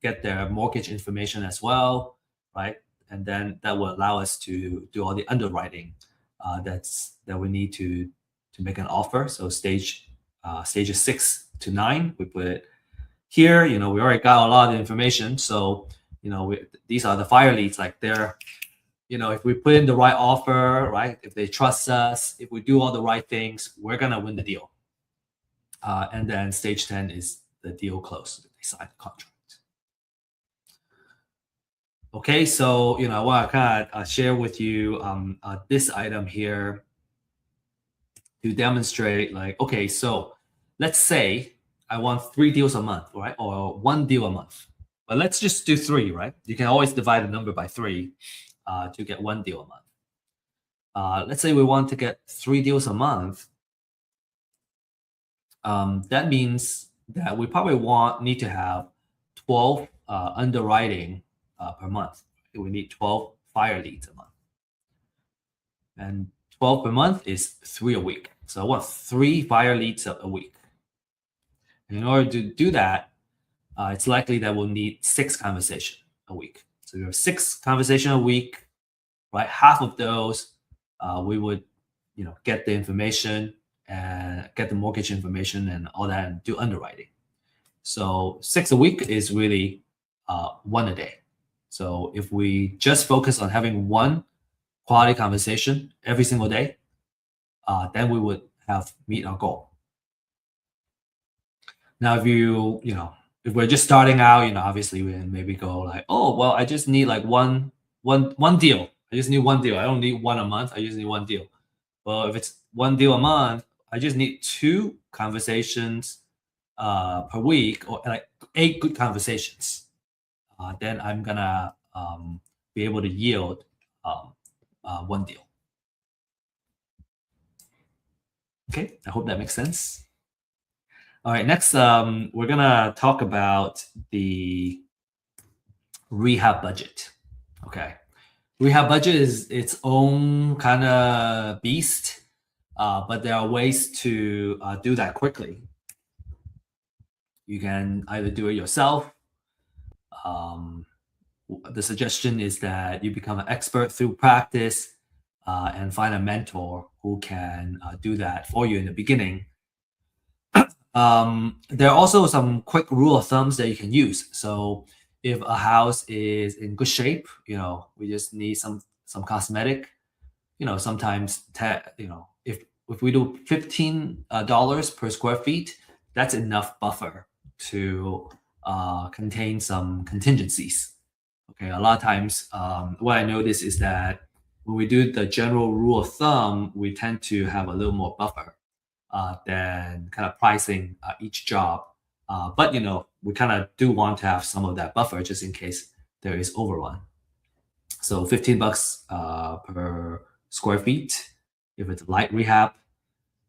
get their mortgage information as well, right? And then that will allow us to do all the underwriting that we need to make an offer. So stages 6 to 9, we put it here. We already got a lot of information. So these are the fire leads. Like they're, if we put in the right offer, right? If they trust us, if we do all the right things, we're gonna win the deal. And then stage 10 is the deal close. They sign the contract. Okay, so I want to kind of share with you this item here to demonstrate, like, okay, so let's say I want 3 deals a month, right, or 1 deal a month, but let's just do 3, right? You can always divide the number by 3 to get 1 deal a month. Let's say we want to get 3 deals a month. That means that we probably need to have 12 underwriting per month. We need 12 fire leads a month. And 12 per month is 3 a week. So I want 3 fire leads a week. And in order to do that, it's likely that we'll need 6 conversations a week. So we have 6 conversations a week, right? Half of those, we would, get the information and get the mortgage information and all that and do underwriting. So 6 a week is really 1 a day. So if we just focus on having 1 quality conversation every single day, then we would have meet our goal. Now, if we're just starting out, obviously we can maybe go like, oh, well, I just need like one deal. I just need 1 deal. I don't need 1 a month. I just need 1 deal. Well, if it's 1 deal a month, I just need 2 conversations per week, or like 8 good conversations. Then I'm gonna be able to yield 1 deal. Okay, I hope that makes sense. All right, next we're gonna talk about the rehab budget. Okay, rehab budget is its own kind of beast, but there are ways to do that quickly. You can either do it yourself. The suggestion is that you become an expert through practice and find a mentor who can do that for you in the beginning. There are also some quick rule of thumbs that you can use. So if a house is in good shape, we just need some cosmetic. Sometimes if we do $15 per square feet, that's enough buffer to contain some contingencies. Okay, a lot of times what I notice is that when we do the general rule of thumb, we tend to have a little more buffer than kind of pricing each job. But we kind of do want to have some of that buffer just in case there is overrun. So $15 per square feet if it's light rehab.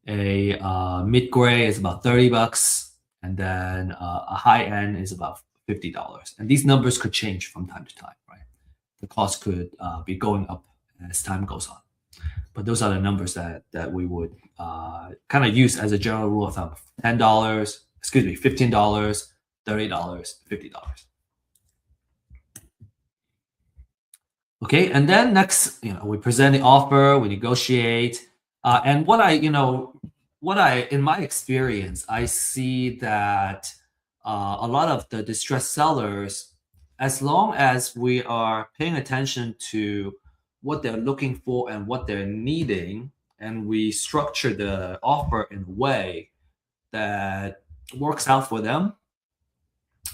A mid-grade is about $30, and then a high end is about $50. And these numbers could change from time to time, right? The cost could be going up as time goes on. But those are the numbers that we would kind of use as a general rule of thumb. $15, $30, $50. Okay, and then next, we present the offer, we negotiate, and what I, in my experience, I see that a lot of the distressed sellers, as long as we are paying attention to what they're looking for and what they're needing, and we structure the offer in a way that works out for them,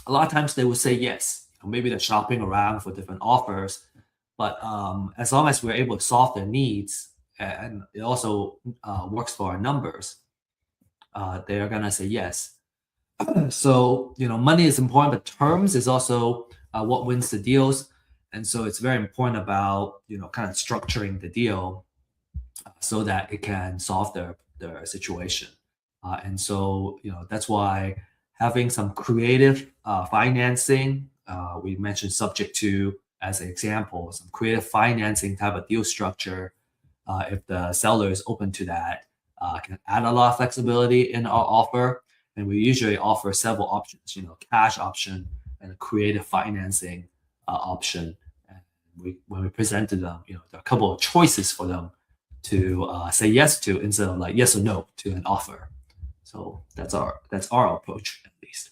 a lot of times they will say yes. Maybe they're shopping around for different offers, but as long as we're able to solve their needs and it also works for our numbers, they're gonna say yes. So money is important, but terms is also what wins the deals. And so it's very important about kind of structuring the deal so that it can solve their situation. And so, that's why having some creative financing, we mentioned subject to as an example, some creative financing type of deal structure, if the seller is open to that, can add a lot of flexibility in our offer. And we usually offer several options, cash option and a creative financing option. And when we presented them, there are a couple of choices for them to say yes to instead of like yes or no to an offer. So that's our approach at least.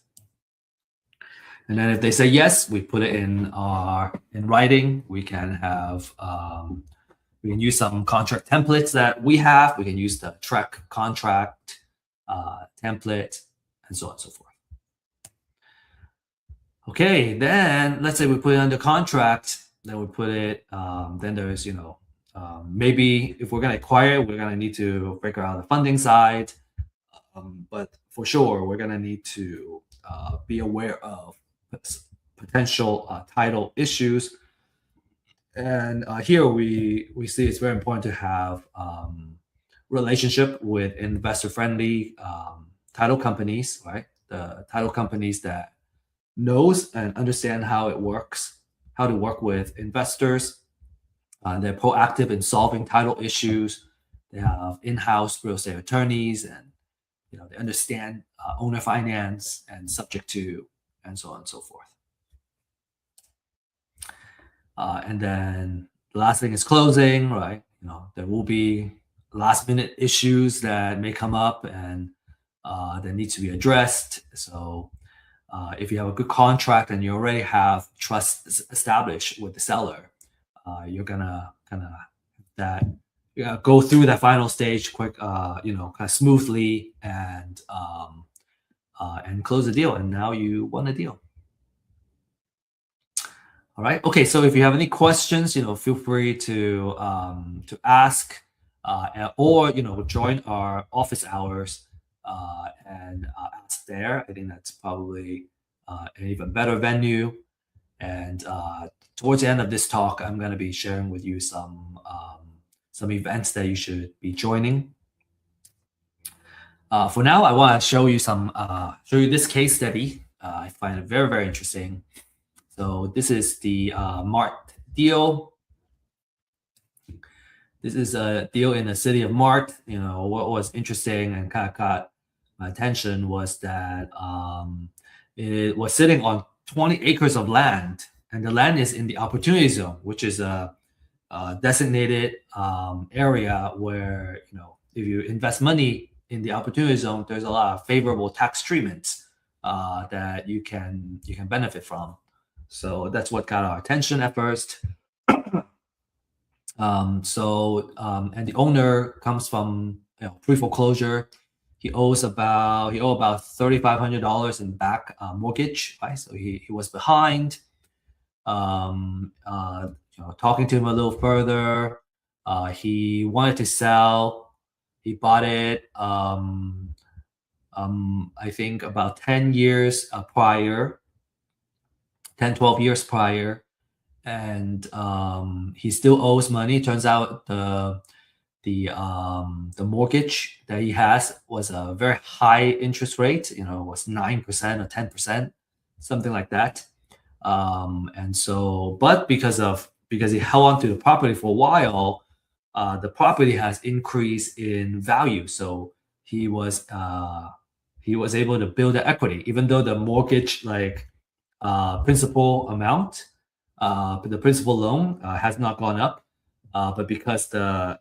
And then if they say yes, we put it in writing. We can have we can use some contract templates that we have. We can use the track contract template and so on and so forth. Okay, then let's say we put it under contract. Then we put it. Then there's maybe if we're going to acquire, we're going to need to figure out the funding side. But for sure, we're going to need to be aware of potential title issues. And here we see it's very important to have relationship with investor-friendly title companies, right? The title companies that knows and understand how it works, how to work with investors. They're proactive in solving title issues. They have in-house real estate attorneys, and they understand owner finance and subject to, and so on and so forth. And then the last thing is closing, right? There will be last minute issues that may come up and that need to be addressed. So if you have a good contract and you already have trust established with the seller, you're gonna go through that final stage quick, kind of smoothly and close the deal. And now you won the deal. All right. Okay. So if you have any questions, feel free to ask, or join our office hours and ask there. I think that's probably an even better venue. And towards the end of this talk, I'm going to be sharing with you some events that you should be joining. For now, I want to show you this case study. I find it very, very interesting. So this is the Mart deal. This is a deal in the city of Mart. What was interesting and kind of caught my attention was that it was sitting on 20 acres of land, and the land is in the opportunity zone, which is a designated area where if you invest money in the opportunity zone, there's a lot of favorable tax treatments that you can benefit from. So that's what got our attention at first. And the owner comes from pre-foreclosure. He owes about $3,500 in back mortgage, right? So he was behind. Talking to him a little further, he wanted to sell. He bought it. I think about 10 years prior. 10, 12 years prior, and he still owes money. Turns out the mortgage that he has was a very high interest rate. Was 9% or 10%, something like that. And so, but because he held on to the property for a while, the property has increased in value. So he was able to build the equity, even though the mortgage principal amount, the principal loan has not gone up, but because the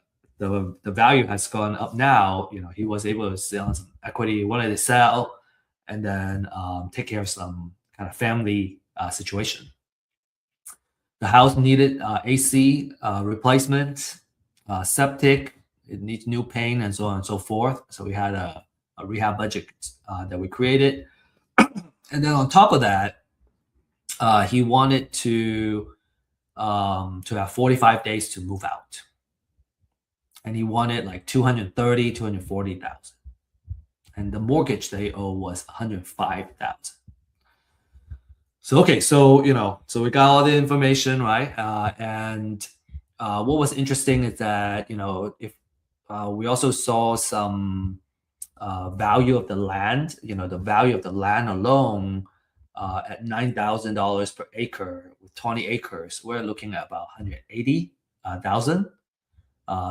value has gone up now, he was able to sell some equity. He wanted to sell and then take care of some kind of family situation. The house needed AC replacement, septic, it needs new paint, and so on and so forth. So we had a rehab budget that we created, and then on top of that, he wanted to have 45 days to move out, and he wanted like 240,000, and the mortgage they owe was 105,000. So okay, so we got all the information, right? And what was interesting is that if we also saw some value of the land, the value of the land alone at $9,000 per acre with 20 acres, we're looking at about 180,000.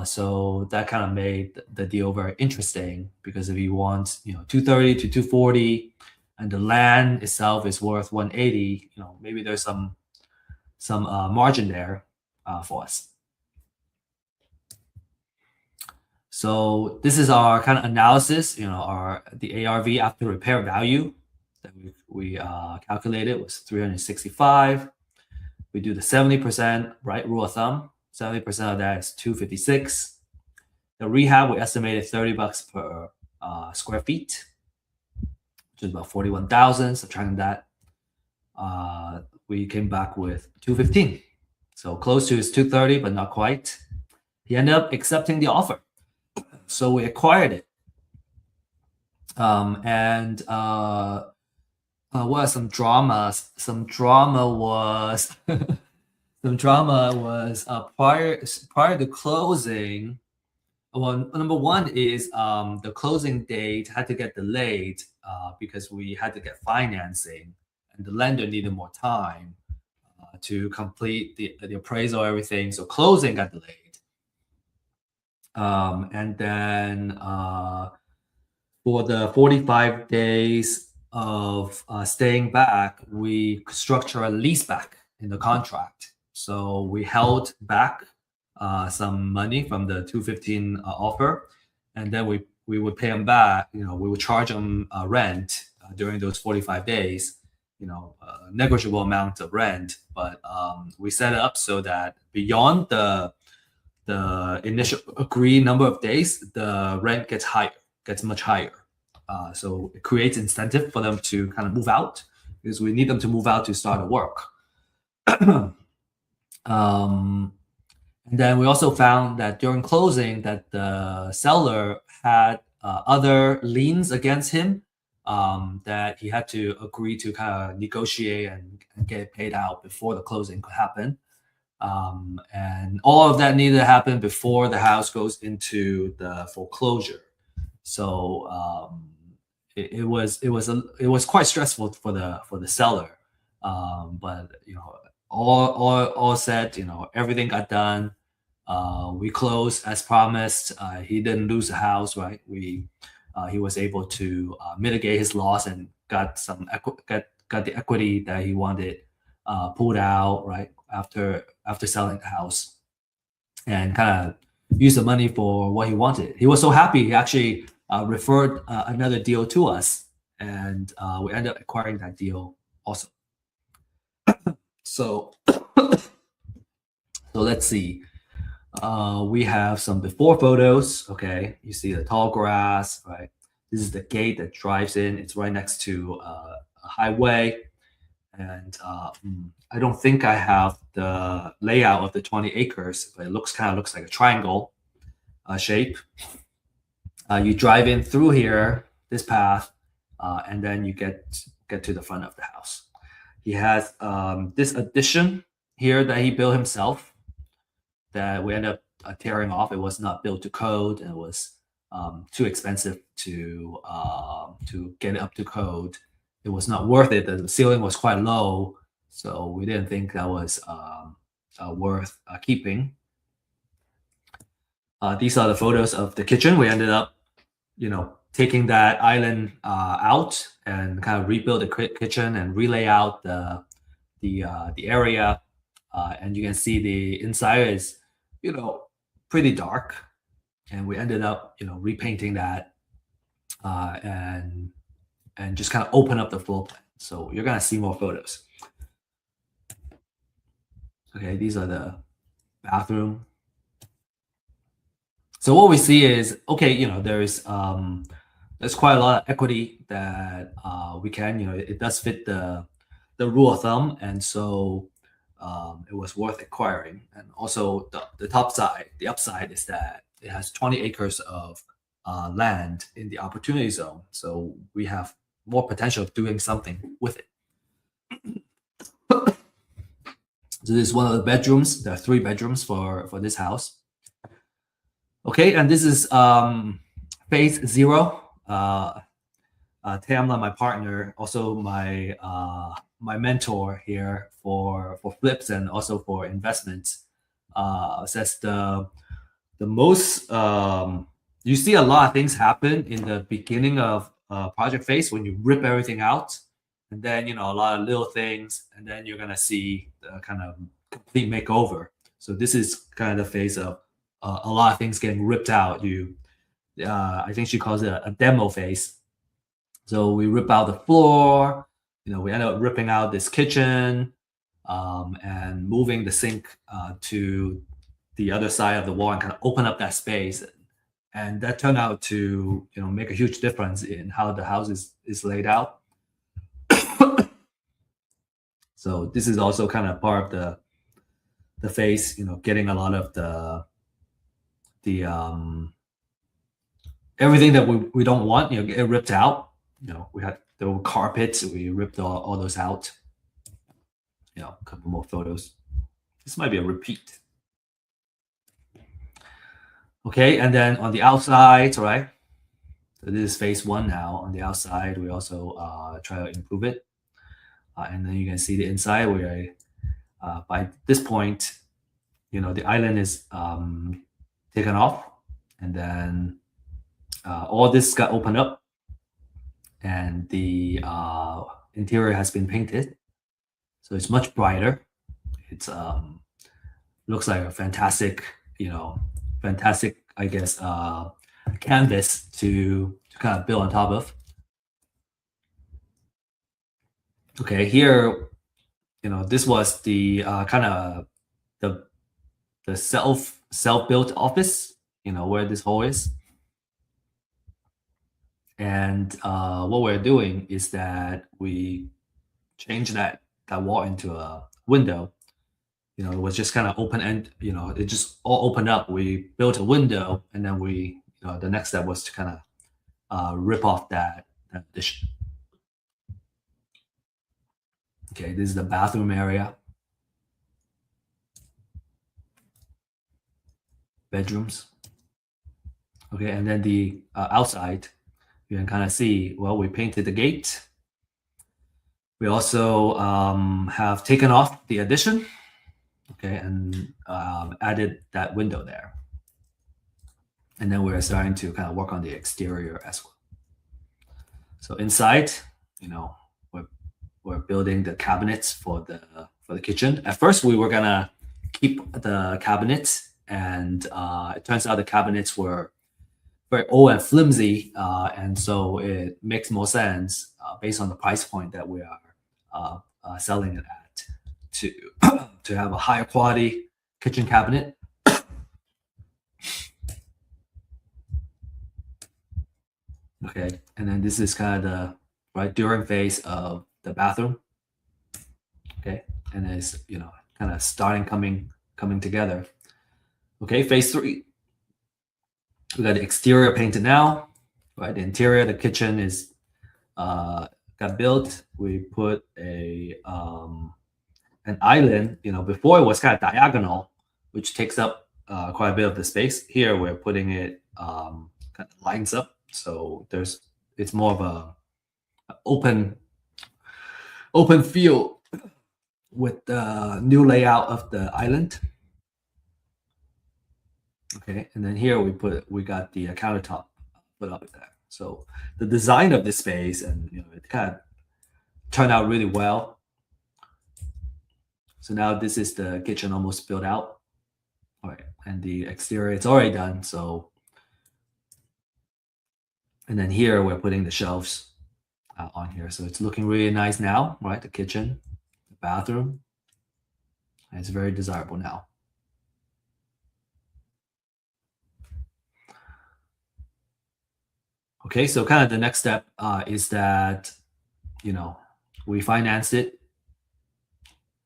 So that kind of made the deal very interesting, because if you want 230 to 240 and the land itself is worth 180, maybe there's some margin there for us. So this is our kind of analysis. The ARV after repair value that we calculated was 365. We do the 70%, right, rule of thumb. 70% of that is 256. The rehab, we estimated $30 per square feet, which is about 41,000. Subtracting that, we came back with 215. So close to his 230, but not quite. He ended up accepting the offer. So we acquired it. What are some dramas? Some drama was prior to closing. Well, number one is the closing date had to get delayed because we had to get financing, and the lender needed more time to complete the appraisal, everything. So closing got delayed. And then for the 45 days of staying back, we structure a lease back in the contract. So we held back some money from the 215 offer, and then we would pay them back. We would charge them rent during those 45 days. A negligible amount of rent, but we set it up so that beyond the initial agreed number of days, the rent gets much higher. So it creates incentive for them to kind of move out, because we need them to move out to start the work. And then we also found that during closing that the seller had other liens against him that he had to agree to kind of negotiate and get paid out before the closing could happen. And all of that needed to happen before the house goes into the foreclosure. So it was quite stressful for the seller. But all said, everything got done. We closed as promised. He didn't lose the house, right? He was able to mitigate his loss and got the equity that he wanted pulled out, right, after selling the house, and kind of use the money for what he wanted. He was so happy, he actually referred another deal to us, and we ended up acquiring that deal also. So let's see. We have some before photos. Okay, you see the tall grass, right? This is the gate that drives in. It's right next to a highway. And I don't think I have the layout of the 20 acres, but it kind of looks like a triangle shape. You drive in through here, this path, and then you get to the front of the house. He has this addition here that he built himself that we ended up tearing off. It was not built to code, and it was too expensive to get it up to code. It was not worth it. The ceiling was quite low, so we didn't think that was worth keeping. These are the photos of the kitchen. We ended up, taking that island out and kind of rebuild the kitchen and relay out the area. And you can see the inside is, pretty dark. And we ended up, repainting that and just kind of open up the floor plan. So you're gonna see more photos. Okay, these are the bathroom. So what we see is, okay, there's quite a lot of equity that we can, it does fit the rule of thumb, and so it was worth acquiring. And also the upside is that it has 20 acres of land in the opportunity zone, so we have more potential of doing something with it. So this is one of the bedrooms. There are 3 bedrooms for this house. Okay, and this is phase 0 Tamla, my partner, also my mentor here for flips and also for investments, says the most you see a lot of things happen in the beginning of project phase when you rip everything out, and then a lot of little things, and then you're gonna see the kind of complete makeover. So this is kind of the phase of a lot of things getting ripped out. I think she calls it a demo phase. So we rip out the floor. We end up ripping out this kitchen and moving the sink to the other side of the wall and kind of open up that space. And that turned out to make a huge difference in how the house is laid out. So this is also kind of part of the phase, getting a lot of the everything that we don't want, get ripped out. We had the carpets, we ripped all those out. A couple more photos. This might be a repeat. Okay, and then on the outside, right? So this is phase one now. On the outside, we also try to improve it. And then you can see the inside where by this point, the island is taken off. And then all this got opened up. And the interior has been painted. So it's much brighter. It's looks like a fantastic, I guess, canvas to kind of build on top of. Okay, here, this was the kind of the self-built office, where this hole is. And what we're doing is that we change that wall into a window. It was just kind of open end, it just all opened up. We built a window, and then the next step was to kind of rip off that addition. Okay, this is the bathroom area. Bedrooms. Okay, and then the outside, you can kind of see, well, we painted the gate. We also have taken off the addition, okay, and added that window there. And then we're starting to kind of work on the exterior as well. So inside, we're building the cabinets for the kitchen. At first, we were gonna keep the cabinets, and it turns out the cabinets were very old and flimsy, and so it makes more sense based on the price point that we are selling it at to have a higher quality kitchen cabinet. Okay, and then this is kind of the during phase of the bathroom. Okay, and it's kind of starting coming together. Okay, phase 3. We got the exterior painted now, right? The interior, the kitchen is got built. We put an island. Before it was kind of diagonal, which takes up quite a bit of the space. Here we're putting it kind of lines up, so it's more of a open field with the new layout of the island. Okay, and then here we got the countertop put up there. So the design of this space, and it kind of turned out really well. So now this is the kitchen almost built out. All right, and the exterior, it's already done. So, and then here we're putting the shelves on here. So it's looking really nice now, right? The kitchen, the bathroom, and it's very desirable now. Okay, so kind of the next step is that, we financed it.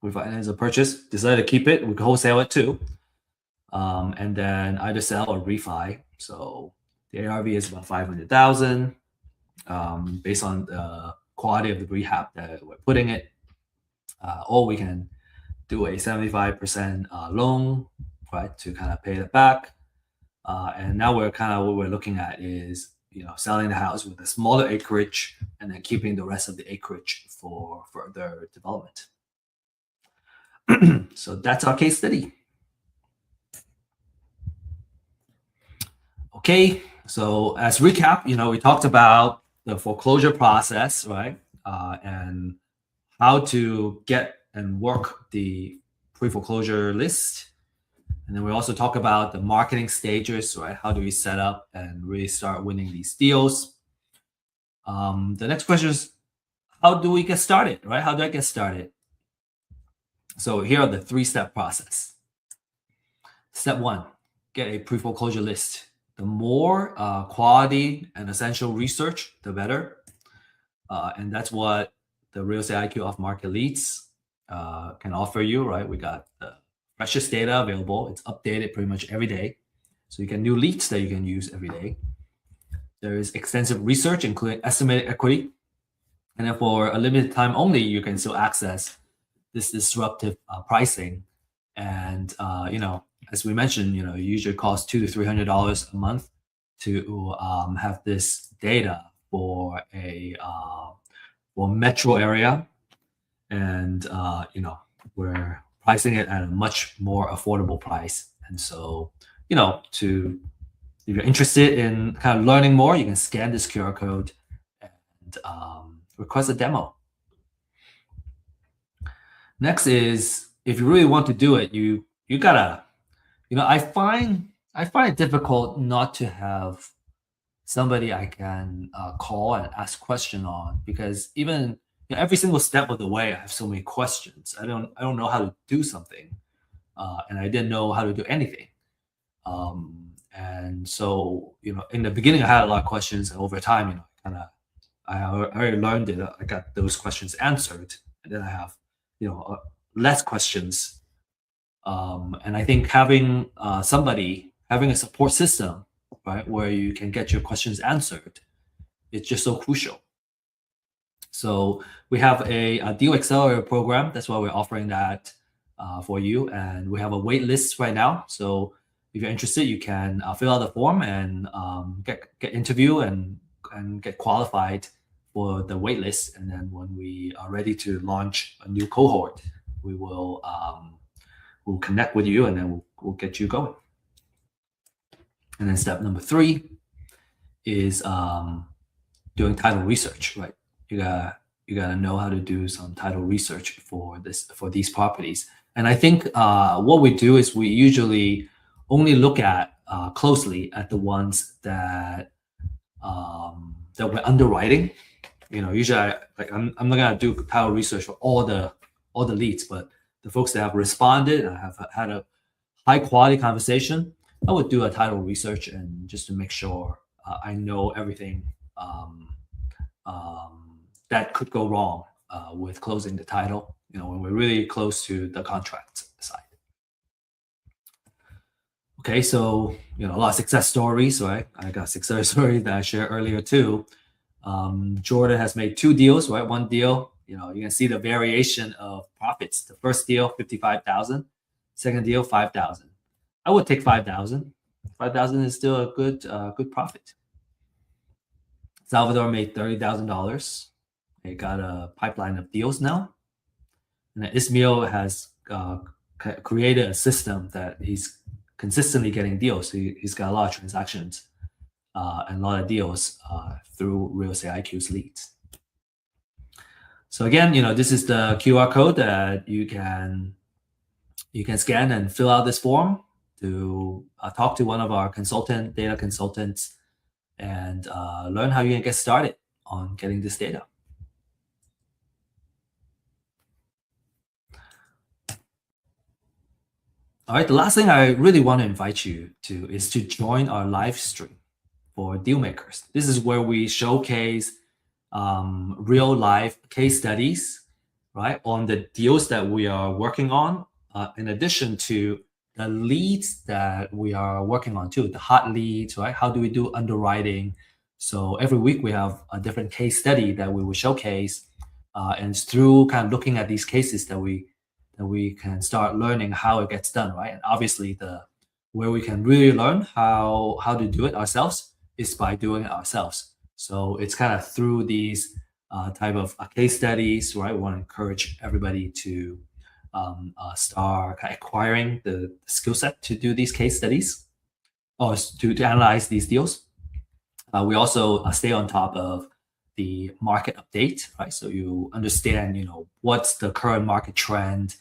We financed the purchase, decided to keep it. We could wholesale it too. And then either sell or refi. So the ARV is about 500,000 based on the quality of the rehab that we're putting it. Or we can do a 75% loan, right, to kind of pay it back. And now what we're looking at is, selling the house with a smaller acreage and then keeping the rest of the acreage for further development. So that's our case study. Okay, so as recap, we talked about the foreclosure process, right? And how to get and work the pre-foreclosure list. And then we also talk about the marketing stages, right? How do we set up and really start winning these deals? The next question is, how do we get started, right? How do I get started? So here are the 3-step process. Step 1, get a pre-foreclosure list. The more quality and essential research, the better. And that's what the Real Estate IQ off-market leads can offer you, right? We got the freshest data available. It's updated pretty much every day. So you get new leads that you can use every day. There is extensive research, including estimated equity. And then for a limited time only, you can still access this disruptive pricing. And, as we mentioned, it usually costs $200 to $300 a month to have this data for a metro area. And, we're pricing it at a much more affordable price. And so, if you're interested in kind of learning more, you can scan this QR code and request a demo. Next is, if you really want to do it, you gotta, I find it difficult not to have somebody I can call and ask question on, because even every single step of the way, I have so many questions. I don't know how to do something, and I didn't know how to do anything. And so, in the beginning, I had a lot of questions, and over time, I already learned it. I got those questions answered, and then I have, less questions. And I think having having a support system, right, where you can get your questions answered, it's just so crucial. So we have a deal accelerator program. That's why we're offering that for you. And we have a wait list right now. So if you're interested, you can fill out the form and get interview and get qualified for the wait list. And then when we are ready to launch a new cohort, we will we'll connect with you, and then we'll get you going. And then step number 3 is doing title research, right? You gotta know how to do some title research for these properties. And I think what we do is we usually only look at closely at the ones that we're underwriting. Usually I'm not gonna do title research for all the leads, but the folks that have responded and have had a high quality conversation, I would do a title research, and just to make sure I know everything that could go wrong with closing the title, when we're really close to the contract side. Okay, so a lot of success stories, right? I got a success story that I shared earlier too. Jordan has made 2 deals, right? One deal, you can see the variation of profits. The first deal, 55,000. Second deal, 5,000. I would take 5,000. 5,000 is still a good profit. Salvador made $30,000. They got a pipeline of deals now. And then Ismail has created a system that he's consistently getting deals. He's got a lot of transactions and a lot of deals through Real Estate IQ's leads. So again, this is the QR code that you can scan and fill out this form to talk to one of our data consultants, and learn how you can get started on getting this data. All right, the last thing I really want to invite you to is to join our live stream for deal makers. This is where we showcase real life case studies, right, on the deals that we are working on, in addition to the leads that we are working on too, the hot leads, right? How do we do underwriting? So every week we have a different case study that we will showcase, and it's through kind of looking at these cases that we can start learning how it gets done, right? And obviously where we can really learn how to do it ourselves is by doing it ourselves. So it's kind of through these type of case studies, right? We want to encourage everybody to start kind of acquiring the skill set to do these case studies or to analyze these deals. We also stay on top of the market update, right? So you understand, what's the current market trend,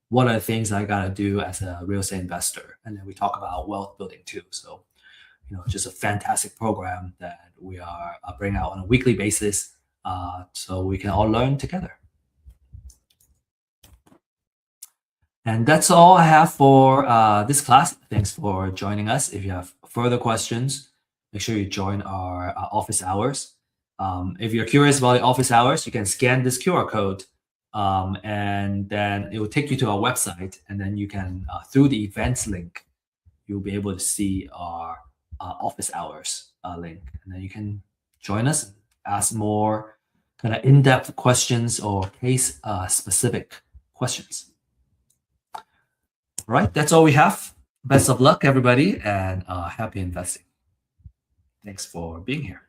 what are the things I got to do as a real estate investor, and then we talk about wealth building too. So, just a fantastic program that we are bringing out on a weekly basis, so we can all learn together. And that's all I have for this class. Thanks for joining us. If you have further questions, make sure you join our office hours. If you're curious about the office hours, you can scan this QR code, and then it will take you to our website. And then you can, through the events link, you'll be able to see our office hours link. And then you can join us, ask more kind of in-depth questions or case-specific questions. All right, that's all we have. Best of luck, everybody, and happy investing. Thanks for being here.